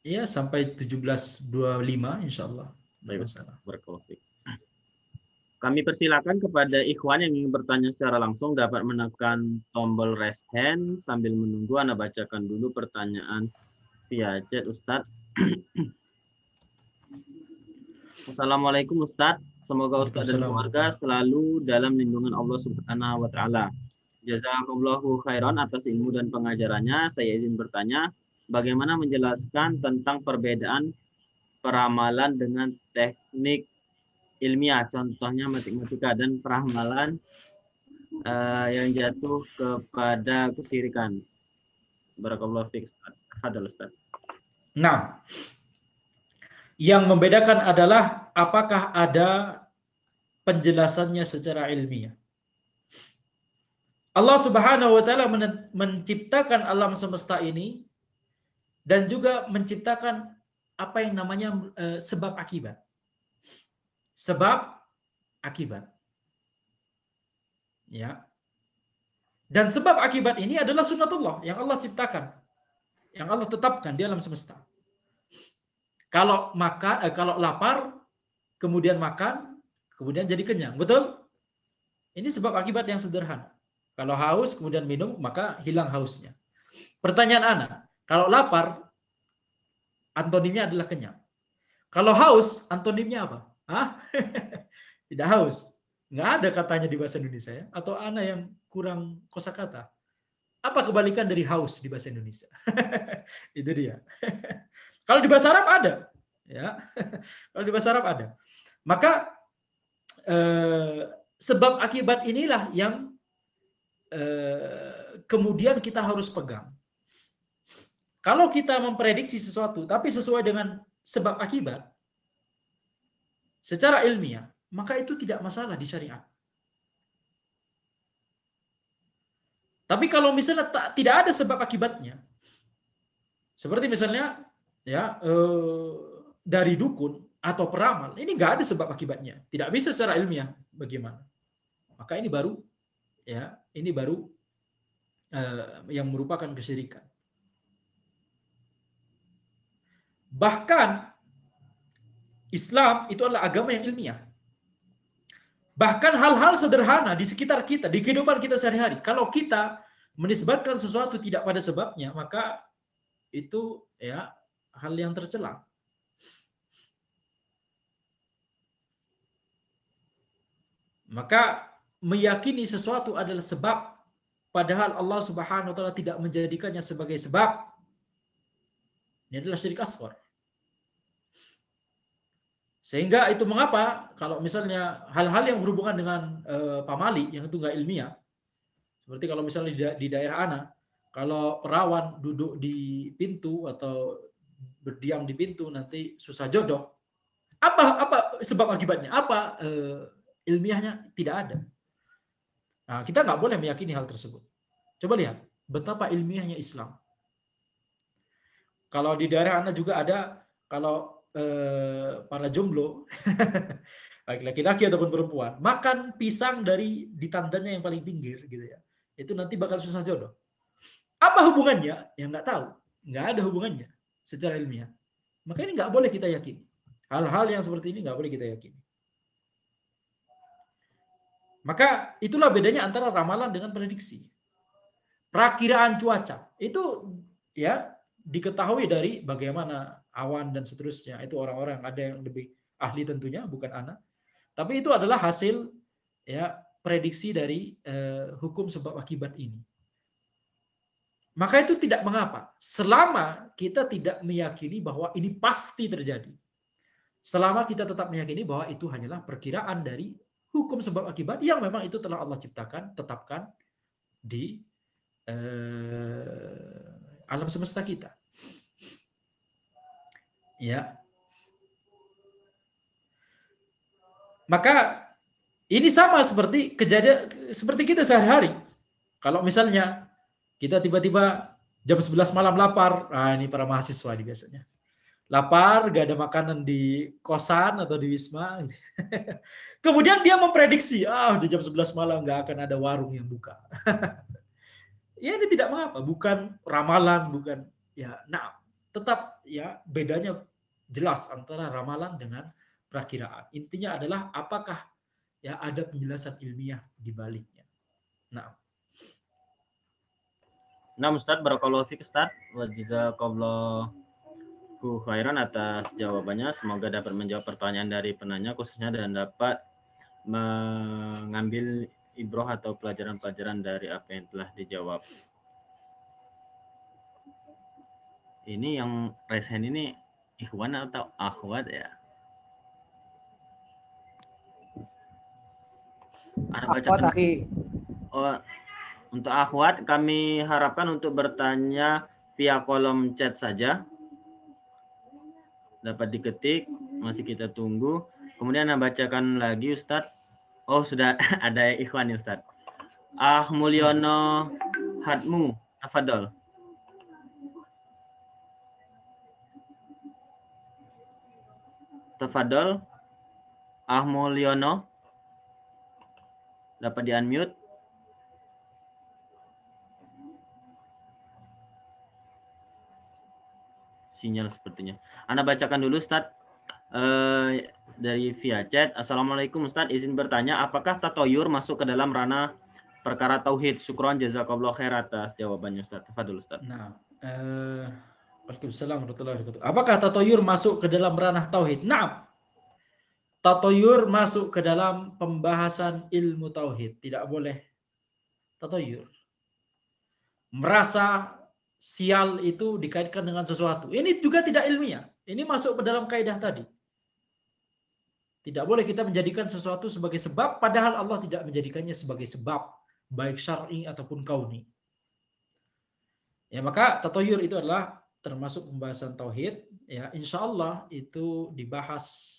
Ya sampai 17.25 insyaallah. Baik Ustaz, barakallahu. Kami persilakan kepada ikhwan yang ingin bertanya secara langsung dapat menekan tombol raise hand sambil menunggu Ana bacakan dulu pertanyaan via chat Ustadz. Assalamualaikum Ustadz. Semoga Ustadz dan keluarga selalu dalam lindungan Allah Subhanahu wa taala. Jazakallahu khairan atas ilmu dan pengajarannya. Saya izin bertanya, bagaimana menjelaskan tentang perbedaan peramalan dengan teknik ilmiah, contohnya matematika, dan peramalan yang jatuh kepada kesyirikan. Barakallahu fiik Ustaz. Nah, yang membedakan adalah apakah ada penjelasannya secara ilmiah. Allah Subhanahu wa taala menciptakan alam semesta ini dan juga menciptakan apa yang namanya sebab akibat. Sebab akibat. Ya. Dan sebab akibat ini adalah sunnatullah yang Allah ciptakan, yang Allah tetapkan di alam semesta. Kalau makan, kalau lapar, kemudian makan, kemudian jadi kenyang, betul? Ini sebab akibat yang sederhana. Kalau haus, kemudian minum, maka hilang hausnya. Pertanyaan Ana, kalau lapar, antonimnya adalah kenyang. Kalau haus, antonimnya apa? Hah? Tidak haus. Nggak ada katanya di bahasa Indonesia ya? Atau Ana yang kurang kosakata? Apa kebalikan dari haus di bahasa Indonesia? Itu dia. Kalau di bahasa Arab ada, ya. Kalau di bahasa Arab ada. Maka sebab akibat inilah yang kemudian kita harus pegang. Kalau kita memprediksi sesuatu, tapi sesuai dengan sebab akibat, secara ilmiah, maka itu tidak masalah di syariat. Tapi kalau misalnya tidak ada sebab akibatnya, seperti misalnya ya dari dukun atau peramal, ini nggak ada sebab akibatnya, tidak bisa secara ilmiah bagaimana. Maka ini baru ya, ini baru yang merupakan kesyirikan. Bahkan Islam itu adalah agama yang ilmiah. Bahkan hal-hal sederhana di sekitar kita, di kehidupan kita sehari-hari, kalau kita menisbatkan sesuatu tidak pada sebabnya, maka itu ya hal yang tercela. Maka meyakini sesuatu adalah sebab, padahal Allah Subhanahu wa taala tidak menjadikannya sebagai sebab, ini adalah syirik asghar. Sehingga itu mengapa kalau misalnya hal-hal yang berhubungan dengan pamali yang itu nggak ilmiah, seperti kalau misalnya di daerah Ana, kalau perawan duduk di pintu atau berdiam di pintu nanti susah jodoh. Apa sebab akibatnya? Apa ilmiahnya? Tidak ada. Nah, kita nggak boleh meyakini hal tersebut. Coba lihat betapa ilmiahnya Islam. Kalau di daerah Ana juga ada, kalau para jomblo, laki-laki ataupun perempuan, makan pisang dari di tandanya yang paling pinggir, gitu ya, itu nanti bakal susah jodoh. Apa hubungannya? Ya nggak tahu, nggak ada hubungannya secara ilmiah. Maka ini nggak boleh kita yakini. Hal-hal yang seperti ini nggak boleh kita yakini. Maka itulah bedanya antara ramalan dengan prediksi. Perakiraan cuaca itu ya diketahui dari bagaimana awan dan seterusnya. Itu orang-orang ada yang lebih ahli tentunya, bukan anak. Tapi itu adalah hasil ya prediksi dari hukum sebab akibat ini. Maka itu tidak mengapa selama kita tidak meyakini bahwa ini pasti terjadi. Selama kita tetap meyakini bahwa itu hanyalah perkiraan dari hukum sebab akibat yang memang itu telah Allah ciptakan, tetapkan di alam semesta kita. Ya. Maka ini sama seperti kejadian seperti kita sehari-hari. Kalau misalnya kita tiba-tiba jam 11 malam lapar, nah ini para mahasiswa nih biasanya. Lapar, gak ada makanan di kosan atau di wisma. Kemudian dia memprediksi, di jam 11 malam gak akan ada warung yang buka. Ya ini tidak mengapa, bukan ramalan, bukan ya. Nah, tetap ya bedanya jelas antara ramalan dengan perakiraan. Intinya adalah apakah ya ada penjelasan ilmiah di baliknya. Nah, Ustaz, barakallahu fiik Ustaz, wa jazakallahu khairan atas jawabannya. Semoga dapat menjawab pertanyaan dari penanya khususnya dan dapat mengambil ibroh atau pelajaran-pelajaran dari apa yang telah dijawab. Ini yang raise hand ini ikhwan atau akhwat ya? Akhwat, akhi. Oh, untuk akhwat kami harapkan untuk bertanya via kolom chat saja. Dapat diketik, masih kita tunggu. Kemudian bacakan lagi Ustadz. Oh, sudah ada ikhwan nih Ustadz. Mulyono Hatmu, tafadhol. Tafadhol, Mulyono, dapat di-unmute. Sinyal sepertinya. Anda bacakan dulu, Ustaz. Dari via chat. Assalamualaikum Ustaz, izin bertanya, apakah tatoyur masuk ke dalam ranah perkara tauhid? Syukron, jazakallah khair atas jawabannya, Ustaz. Tafadhol, Ustaz. Nah, Waalaikumsalam warahmatullahi wabarakatuh. Apakah tatoyur masuk ke dalam ranah tauhid? Naam. Tatoyur masuk ke dalam pembahasan ilmu tauhid. Tidak boleh tatoyur. Merasa sial itu dikaitkan dengan sesuatu. Ini juga tidak ilmiah. Ini masuk ke dalam kaidah tadi. Tidak boleh kita menjadikan sesuatu sebagai sebab, padahal Allah tidak menjadikannya sebagai sebab, baik syar'i ataupun kauni. Ya, maka tatoyur itu adalah termasuk pembahasan tauhid. Ya, insya Allah itu dibahas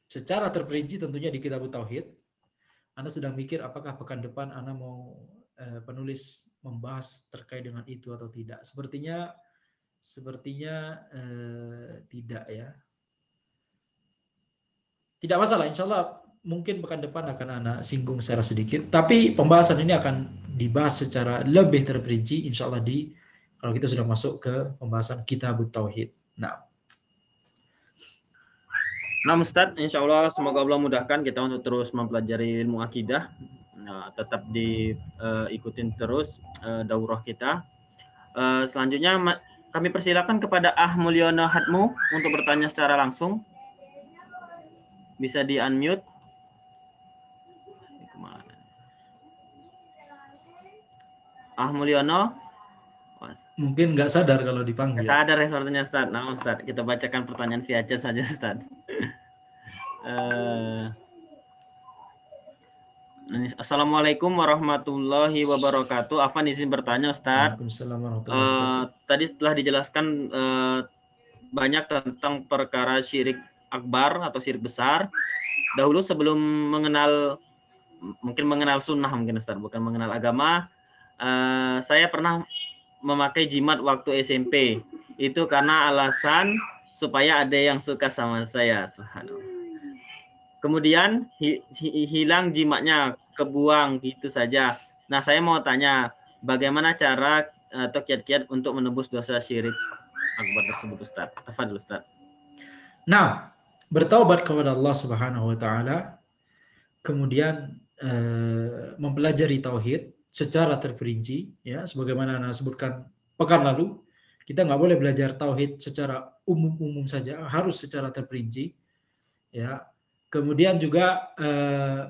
secara terperinci tentunya di kitab tauhid. Anda sedang mikir apakah pekan depan Anda mau penulis membahas terkait dengan itu atau tidak? Sepertinya tidak ya. Tidak masalah, insya Allah mungkin pekan depan akan Anda singgung secara sedikit. Tapi pembahasan ini akan dibahas secara lebih terperinci insya Allah kalau kita sudah masuk ke pembahasan kitab tauhid. Nah, Ustaz, insya Allah semoga Allah mudahkan kita untuk terus mempelajari ilmu akidah. Nah, tetap diikutin terus daurah kita. Selanjutnya kami persilakan kepada Mulyono Hatmu untuk bertanya secara langsung. Bisa di-unmute. Mulyono. Mungkin nggak sadar kalau dipanggil. Sadar ya sepertinya, Ustaz. Nah, Ustaz, kita bacakan pertanyaan via chat saja, Ustaz. Assalamualaikum warahmatullahi wabarakatuh. Afan izin bertanya, Ustaz. Tadi setelah dijelaskan banyak tentang perkara syirik akbar atau syirik besar. Dahulu sebelum mengenal sunnah mungkin, Ustaz, bukan mengenal agama, saya pernah memakai jimat waktu SMP. Itu karena alasan supaya ada yang suka sama saya. Subhanallah. Kemudian hilang jimatnya, kebuang gitu saja. Nah, saya mau tanya, bagaimana cara atau kiat-kiat untuk menebus dosa syirik akbar tersebut, Ustaz? Tafadhol, Ustaz. Nah, bertaubat kepada Allah Subhanahu wa taala, kemudian mempelajari tauhid secara terperinci, ya, sebagaimana Anda sebutkan pekan lalu, kita nggak boleh belajar tauhid secara umum-umum saja, harus secara terperinci, ya. Kemudian juga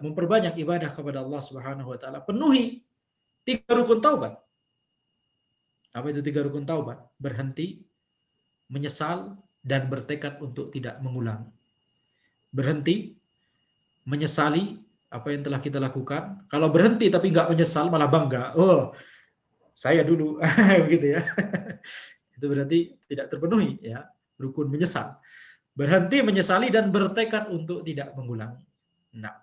memperbanyak ibadah kepada Allah Subhanahu wa taala. Penuhi 3 rukun taubat. Apa itu 3 rukun taubat? Berhenti, menyesal, dan bertekad untuk tidak mengulangi. Berhenti, menyesali apa yang telah kita lakukan. Kalau berhenti tapi nggak menyesal, malah bangga. Oh, saya dulu, begitu ya. Itu berarti tidak terpenuhi, ya, rukun menyesal. Berhenti, menyesali, dan bertekad untuk tidak mengulangi. Nah,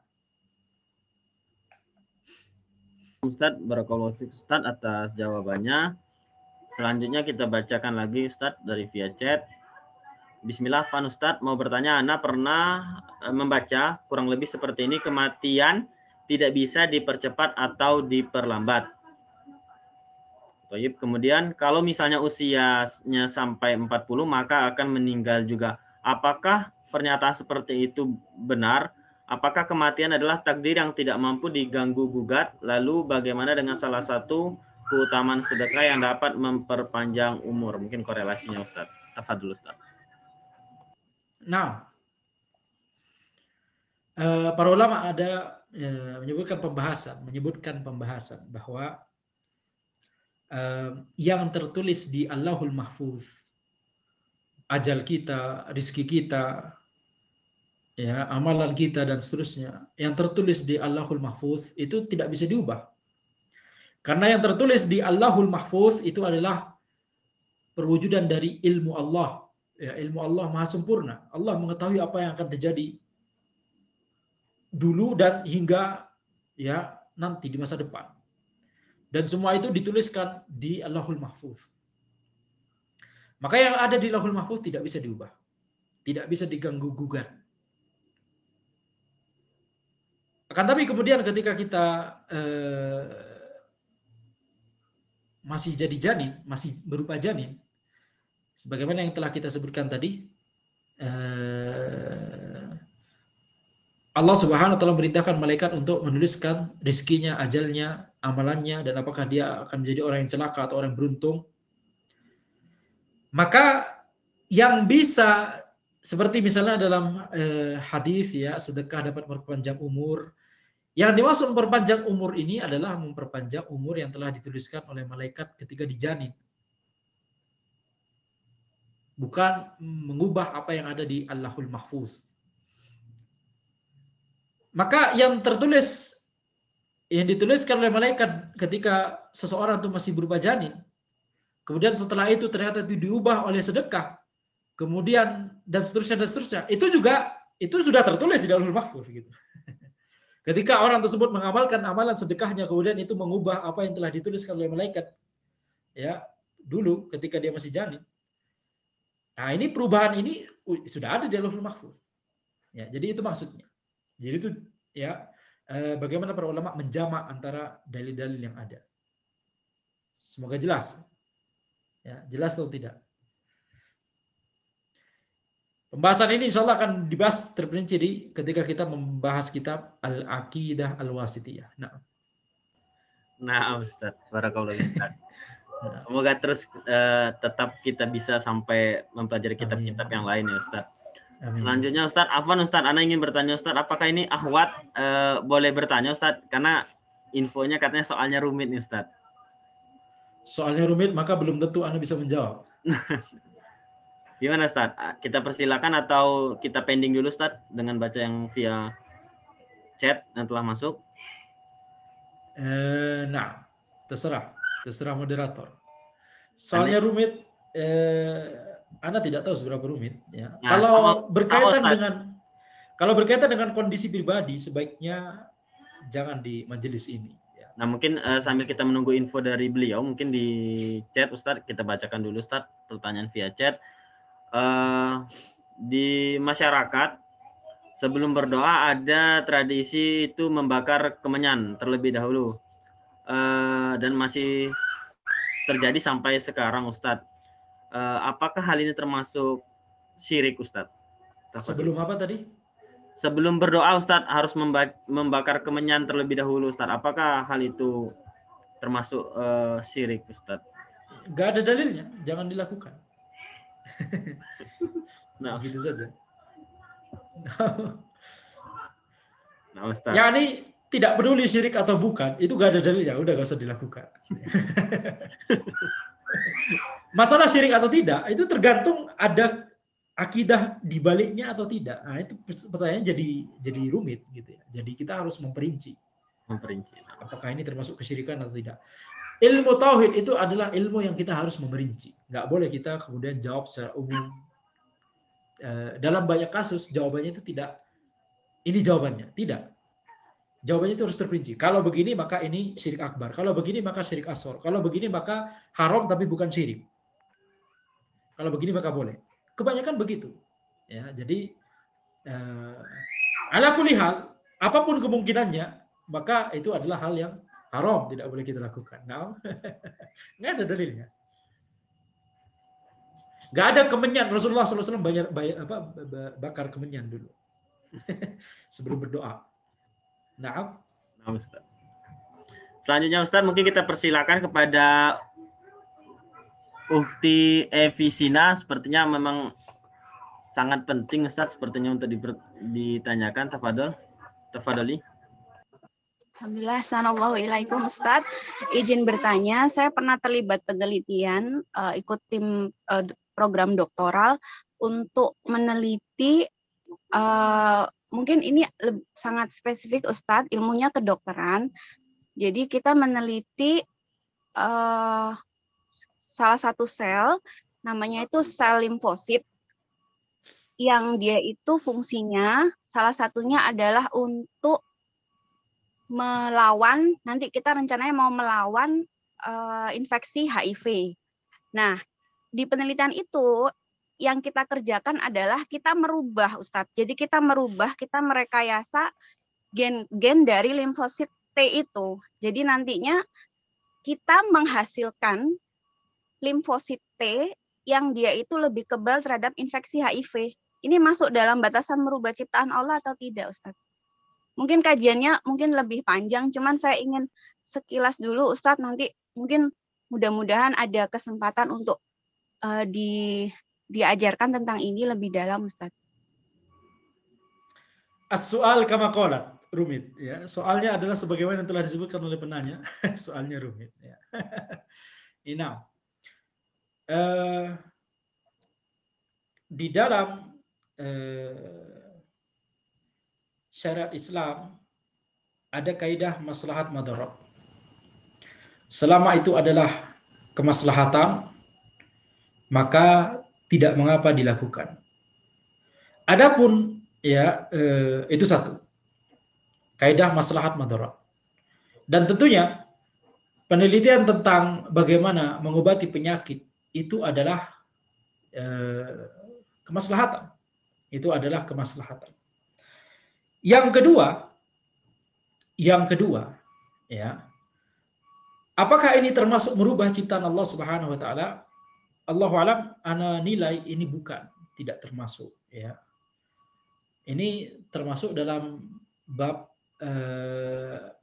Ustaz, barakallahu fiik Ustaz atas jawabannya. Selanjutnya kita bacakan lagi, Ustaz, dari via chat. Bismillah, Fan Ustaz mau bertanya, Ana pernah membaca kurang lebih seperti ini, kematian tidak bisa dipercepat atau diperlambat. Kemudian kalau misalnya usianya sampai 40 maka akan meninggal juga. Apakah pernyataan seperti itu benar? Apakah kematian adalah takdir yang tidak mampu diganggu gugat? Lalu bagaimana dengan salah satu keutamaan sedekah yang dapat memperpanjang umur? Mungkin korelasinya, Ustaz. Tafadhol, Ustaz. Nah, para ulama ada menyebutkan pembahasan bahwa yang tertulis di Allahul Mahfuz, ajal kita, rizki kita, ya, amalan kita dan seterusnya, yang tertulis di Allahul Mahfuz itu tidak bisa diubah. Karena yang tertulis di Allahul Mahfuz itu adalah perwujudan dari ilmu Allah. Ya, ilmu Allah maha sempurna. Allah mengetahui apa yang akan terjadi dulu dan hingga ya nanti di masa depan. Dan semua itu dituliskan di Allahul Mahfuz. Maka yang ada di Allahul Mahfuz tidak bisa diubah, tidak bisa diganggu gugat. Akan tapi kemudian ketika kita masih jadi janin, masih berupa janin, sebagaimana yang telah kita sebutkan tadi, Allah Subhanahu wa taala memerintahkan malaikat untuk menuliskan rizkinya, ajalnya, amalannya, dan apakah dia akan menjadi orang yang celaka atau orang yang beruntung. Maka yang bisa seperti misalnya dalam hadis ya, sedekah dapat memperpanjang umur. Yang dimaksud memperpanjang umur ini adalah memperpanjang umur yang telah dituliskan oleh malaikat ketika dijanin. Bukan mengubah apa yang ada di Allahul Mahfuz. Maka yang tertulis, yang dituliskan oleh malaikat ketika seseorang itu masih berupa janin, kemudian setelah itu ternyata itu diubah oleh sedekah, kemudian dan seterusnya, itu juga itu sudah tertulis di Allahul Mahfuz gitu. Ketika orang tersebut mengamalkan amalan sedekahnya, kemudian itu mengubah apa yang telah dituliskan oleh malaikat, ya dulu ketika dia masih janin. Nah ini perubahan ini sudah ada di Allahul Mahfuz. Ya, jadi itu maksudnya. Jadi itu ya bagaimana para ulama menjamak antara dalil-dalil yang ada. Semoga jelas. Ya, jelas atau tidak? Pembahasan ini insya Allah akan dibahas terperinci ketika kita membahas kitab Al-Aqidah Al-Wasithiyah. Nah, Ustaz, barakallahu Ustaz. Semoga terus tetap kita bisa sampai mempelajari kitab-kitab yang lain ya Ustaz. Amin. Selanjutnya Ustaz, Afwan Ustaz, Ana ingin bertanya Ustaz, apakah ini akhwat boleh bertanya Ustaz? Karena infonya katanya soalnya rumit nih Ustaz. Soalnya rumit, maka belum tentu Ana bisa menjawab. Gimana Ustaz? Kita persilakan atau kita pending dulu Ustaz dengan baca yang via chat yang telah masuk? Nah, terserah moderator. Soalnya rumit, Anda tidak tahu seberapa rumit. Ya. Nah, kalau berkaitan dengan kondisi pribadi, sebaiknya jangan di majelis ini. Ya. Nah, mungkin sambil kita menunggu info dari beliau, mungkin di chat Ustaz kita bacakan dulu Ustaz pertanyaan via chat. Di masyarakat sebelum berdoa ada tradisi itu membakar kemenyan terlebih dahulu dan masih terjadi sampai sekarang Ustadz. Apakah hal ini termasuk syirik Ustadz? Sebelum apa tadi? Sebelum berdoa Ustadz harus membakar kemenyan terlebih dahulu Ustadz. Apakah hal itu termasuk syirik Ustadz? Gak ada dalilnya, jangan dilakukan. Nah, gitu saja. Nah, Ustaz. Ya ini tidak peduli syirik atau bukan, itu gak ada dalilnya, udah gak usah dilakukan. Masalah syirik atau tidak, itu tergantung ada akidah di baliknya atau tidak. Nah, itu pertanyaannya jadi rumit gitu ya. Jadi kita harus memperinci. Apakah ini termasuk kesyirikan atau tidak? Ilmu tauhid itu adalah ilmu yang kita harus memerinci. Nggak boleh kita kemudian jawab secara umum. Dalam banyak kasus jawabannya itu tidak. Ini jawabannya, tidak. Jawabannya itu harus terperinci. Kalau begini maka ini syirik akbar. Kalau begini maka syirik asghar. Kalau begini maka haram tapi bukan syirik. Kalau begini maka boleh. Kebanyakan begitu. Ya, jadi ala kulli hal, apapun kemungkinannya, maka itu adalah hal yang haram, tidak boleh kita lakukan. Nah, nggak ada dalilnya. Nggak ada kemenyan. Rasulullah SAW bakar kemenyan dulu sebelum berdoa. Nah, Ustaz. Selanjutnya Ustaz, mungkin kita persilakan kepada Ukhti Evisina. Sepertinya memang sangat penting Ustaz, sepertinya untuk ditanyakan. Tafadhali. Alhamdulillah, assalamualaikum Ustadz. Izin bertanya, saya pernah terlibat penelitian, ikut tim program doktoral untuk meneliti, mungkin ini sangat spesifik Ustadz, ilmunya kedokteran. Jadi kita meneliti salah satu sel, namanya itu sel limfosit, yang dia itu fungsinya salah satunya adalah untuk melawan, nanti kita rencananya mau melawan infeksi HIV. Nah, di penelitian itu yang kita kerjakan adalah kita merubah, Ustadz. Jadi kita merekayasa gen dari limfosit T itu. Jadi nantinya kita menghasilkan limfosit T yang dia itu lebih kebal terhadap infeksi HIV. Ini masuk dalam batasan merubah ciptaan Allah atau tidak, Ustadz? Mungkin kajiannya mungkin lebih panjang, cuman saya ingin sekilas dulu, Ustadz. Nanti mungkin mudah-mudahan ada kesempatan untuk diajarkan tentang ini lebih dalam, Ustadz. As-soal kama qalat, rumit. Ya. Soalnya adalah sebagaimana yang telah disebutkan oleh penanya. Soalnya rumit. Ya. Ini di dalam syariat Islam ada kaidah maslahat madarat. Selama itu adalah kemaslahatan, maka tidak mengapa dilakukan. Adapun ya itu satu kaidah maslahat madarat. Dan tentunya penelitian tentang bagaimana mengobati penyakit itu adalah kemaslahatan. Itu adalah kemaslahatan. Yang kedua, ya, apakah ini termasuk merubah ciptaan Allah Subhanahu wa taala? Allahu alam, ana nilai ini bukan, tidak termasuk, ya. Ini termasuk dalam bab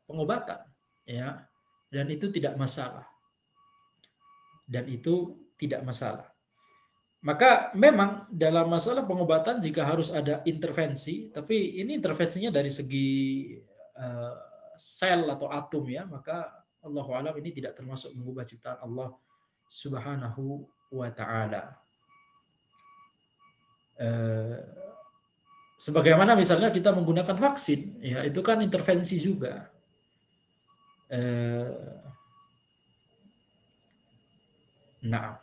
pengobatan, ya. Dan itu tidak masalah. Maka memang dalam masalah pengobatan jika harus ada intervensi, tapi ini intervensinya dari segi sel atau atom, ya, maka Allahu a'lam ini tidak termasuk mengubah ciptaan Allah Subhanahu wa ta'ala. Sebagaimana misalnya kita menggunakan vaksin, ya, itu kan intervensi juga. Nah,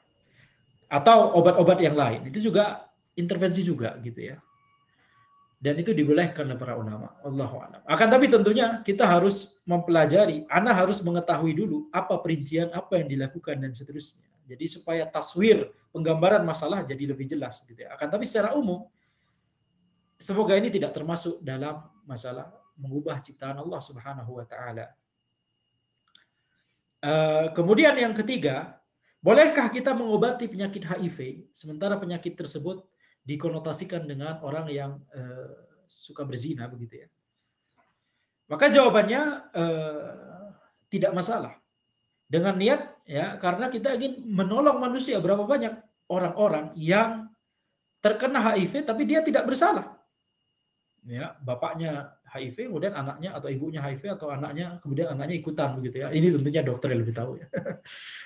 atau obat-obat yang lain itu juga intervensi juga, gitu ya. Dan itu dibolehkan oleh para ulama. Allahu a'lam. Akan tapi tentunya kita harus mempelajari, Anda harus mengetahui dulu apa perincian apa yang dilakukan dan seterusnya. Jadi supaya taswir penggambaran masalah jadi lebih jelas, gitu ya. Akan tapi secara umum semoga ini tidak termasuk dalam masalah mengubah ciptaan Allah Subhanahu wa taala. Kemudian yang ketiga, bolehkah kita mengobati penyakit HIV sementara penyakit tersebut dikonotasikan dengan orang yang suka berzina, begitu ya? Maka jawabannya tidak masalah. Dengan niat, ya, karena kita ingin menolong manusia. Berapa banyak orang-orang yang terkena HIV tapi dia tidak bersalah. Ya, bapaknya HIV, kemudian anaknya atau ibunya HIV atau anaknya, kemudian anaknya ikutan, begitu ya. Ini tentunya dokter yang lebih tahu, ya.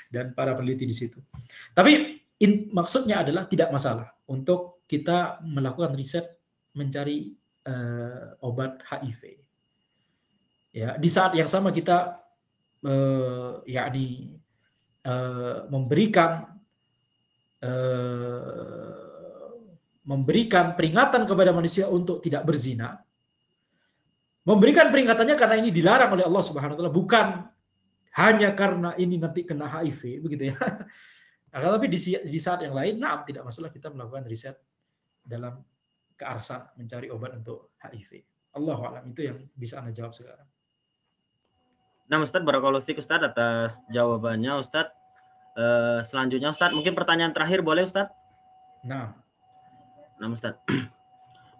Dan para peneliti di situ. Tapi maksudnya adalah tidak masalah untuk kita melakukan riset mencari obat HIV. Ya, di saat yang sama kita memberikan peringatan kepada manusia untuk tidak berzina. Memberikan peringatannya karena ini dilarang oleh Allah Subhanahu wa taala, bukan hanya karena ini nanti kena HIV, begitu ya. Nah, tapi di saat yang lain, nah, tidak masalah kita melakukan riset dalam ke arah sana, mencari obat untuk HIV. Allahu a'lam, itu yang bisa Anda jawab sekarang. Nah, Ustadz, barakallahu fiik Ustadz atas jawabannya, Ustadz. Selanjutnya, Ustadz, mungkin pertanyaan terakhir boleh, Ustadz? Nah, Ustadz.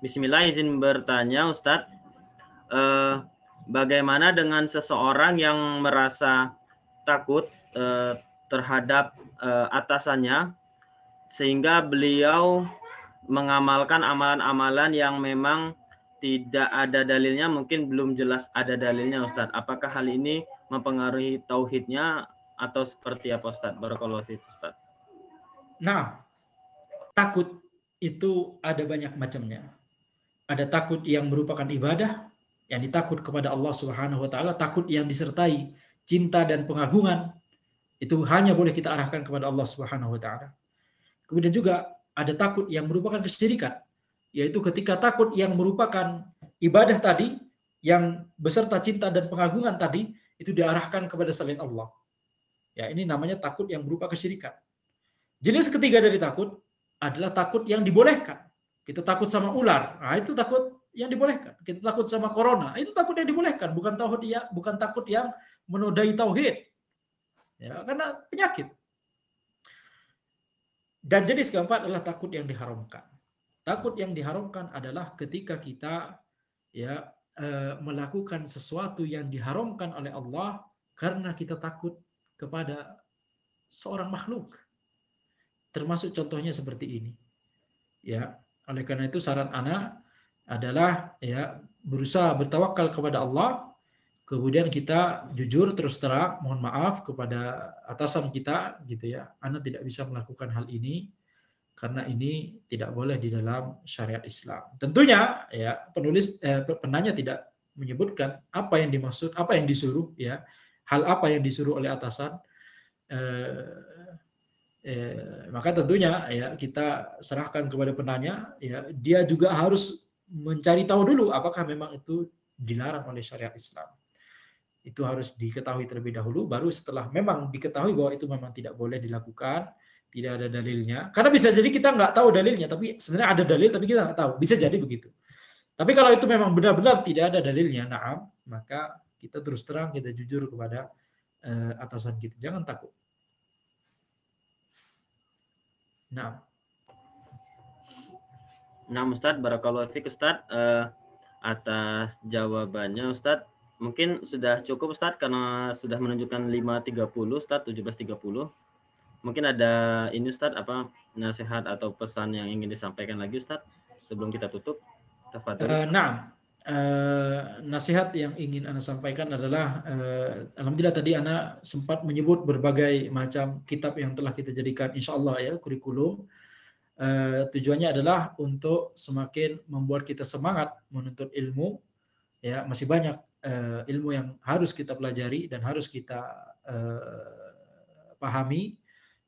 Bismillah, izin bertanya, Ustadz. Bagaimana dengan seseorang yang merasa takut terhadap atasannya, sehingga beliau mengamalkan amalan-amalan yang memang tidak ada dalilnya, mungkin belum jelas ada dalilnya, Ustadz. Apakah hal ini mempengaruhi tauhidnya atau seperti apa, Ustadz? Barakallahu fiik, Ustadz. Nah, takut itu ada banyak macamnya. Ada takut yang merupakan ibadah, yang ditakut kepada Allah Subhanahu wa taala, takut yang disertai cinta dan pengagungan, itu hanya boleh kita arahkan kepada Allah Subhanahu wa taala. Kemudian juga ada takut yang merupakan kesyirikan, yaitu ketika takut yang merupakan ibadah tadi, yang beserta cinta dan pengagungan tadi, itu diarahkan kepada selain Allah. Ya, ini namanya takut yang berupa kesyirikan. Jenis ketiga dari takut adalah takut yang dibolehkan. Kita takut sama ular, nah itu takut yang dibolehkan. Kita takut sama corona, itu takut yang dibolehkan, bukan takut yang menodai tauhid. Ya, karena penyakit. Dan jenis keempat adalah takut yang diharamkan. Takut yang diharamkan adalah ketika kita ya melakukan sesuatu yang diharamkan oleh Allah karena kita takut kepada seorang makhluk. Termasuk contohnya seperti ini. Ya, oleh karena itu saran ana adalah ya berusaha bertawakal kepada Allah, kemudian kita jujur terus terang mohon maaf kepada atasan kita gitu ya. Ana tidak bisa melakukan hal ini karena ini tidak boleh di dalam syariat Islam. Tentunya ya penanya tidak menyebutkan apa yang dimaksud, apa yang disuruh ya. Hal apa yang disuruh oleh atasan, maka tentunya ya kita serahkan kepada penanya, ya dia juga harus mencari tahu dulu apakah memang itu dilarang oleh syariat Islam. Itu harus diketahui terlebih dahulu, baru setelah memang diketahui bahwa itu memang tidak boleh dilakukan, tidak ada dalilnya. Karena bisa jadi kita nggak tahu dalilnya, tapi sebenarnya ada dalil tapi kita nggak tahu. Bisa jadi begitu. Tapi kalau itu memang benar-benar tidak ada dalilnya, na'am, maka kita terus terang, kita jujur kepada atasan kita. Jangan takut. Nah. Nah, Ustadz, barakallahu fiik Ustadz, atas jawabannya Ustadz. Mungkin sudah cukup Ustadz karena sudah menunjukkan 5.30 Ustadz, 17.30. Mungkin ada ini Ustadz apa nasihat atau pesan yang ingin disampaikan lagi Ustadz sebelum kita tutup. Nasihat yang ingin Ana sampaikan adalah alhamdulillah tadi Ana sempat menyebut berbagai macam kitab yang telah kita jadikan insyaallah ya kurikulum. Tujuannya adalah untuk semakin membuat kita semangat menuntut ilmu. Ya, masih banyak ilmu yang harus kita pelajari dan harus kita pahami.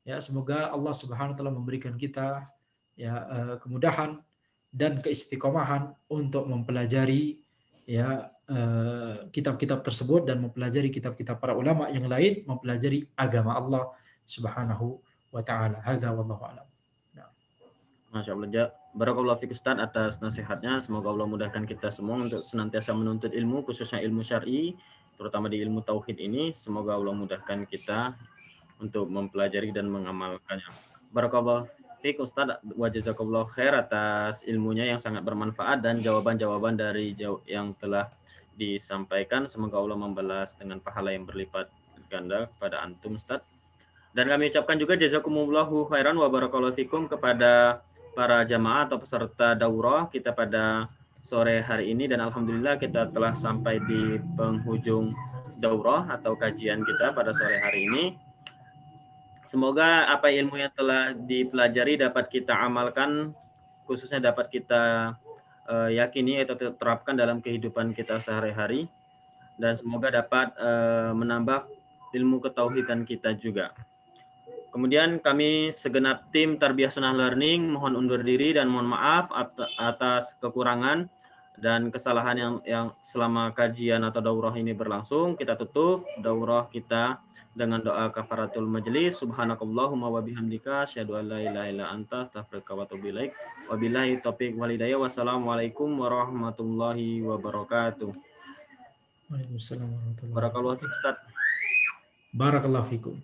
Ya, semoga Allah Subhanahu wa taala memberikan kita ya kemudahan dan keistiqomahan untuk mempelajari ya kitab-kitab tersebut dan mempelajari kitab-kitab para ulama yang lain, mempelajari agama Allah Subhanahu wa taala. Hadza wallahu a'lam. Masya Allah, barakallahu fiik Ustaz atas nasihatnya. Semoga Allah mudahkan kita semua untuk senantiasa menuntut ilmu, khususnya ilmu syar'i, terutama di ilmu tauhid ini. Semoga Allah mudahkan kita untuk mempelajari dan mengamalkannya. Barakallahu fiik Ustaz, wa jazakallahu khair atas ilmunya yang sangat bermanfaat dan jawaban-jawaban dari yang telah disampaikan. Semoga Allah membalas dengan pahala yang berlipat ganda kepada antum Ustaz. Dan kami ucapkan juga jazakumullahu khairan wa barakallahu fikum kepada para jamaah atau peserta daurah kita pada sore hari ini, dan alhamdulillah kita telah sampai di penghujung daurah atau kajian kita pada sore hari ini. Semoga apa ilmu yang telah dipelajari dapat kita amalkan, khususnya dapat kita yakini atau terapkan dalam kehidupan kita sehari-hari, dan semoga dapat menambah ilmu ketauhidan kita juga. Kemudian kami segenap tim Tarbiyah Sunnah Learning mohon undur diri dan mohon maaf atas kekurangan dan kesalahan yang selama kajian atau daurah ini berlangsung. Kita tutup daurah kita dengan doa kafaratul majelis. Subhanakallahumma wa bihamdika asyhadu an la ilaha illa anta astaghfiruka wa atubu ilaik. Wabillahi taufiq wal hidayah. Wassalamualaikum warahmatullahi wabarakatuh. Waalaikumsalam warahmatullahi wabarakatuh. Barakallahu fiik Ustaz. Barakallahu fikum.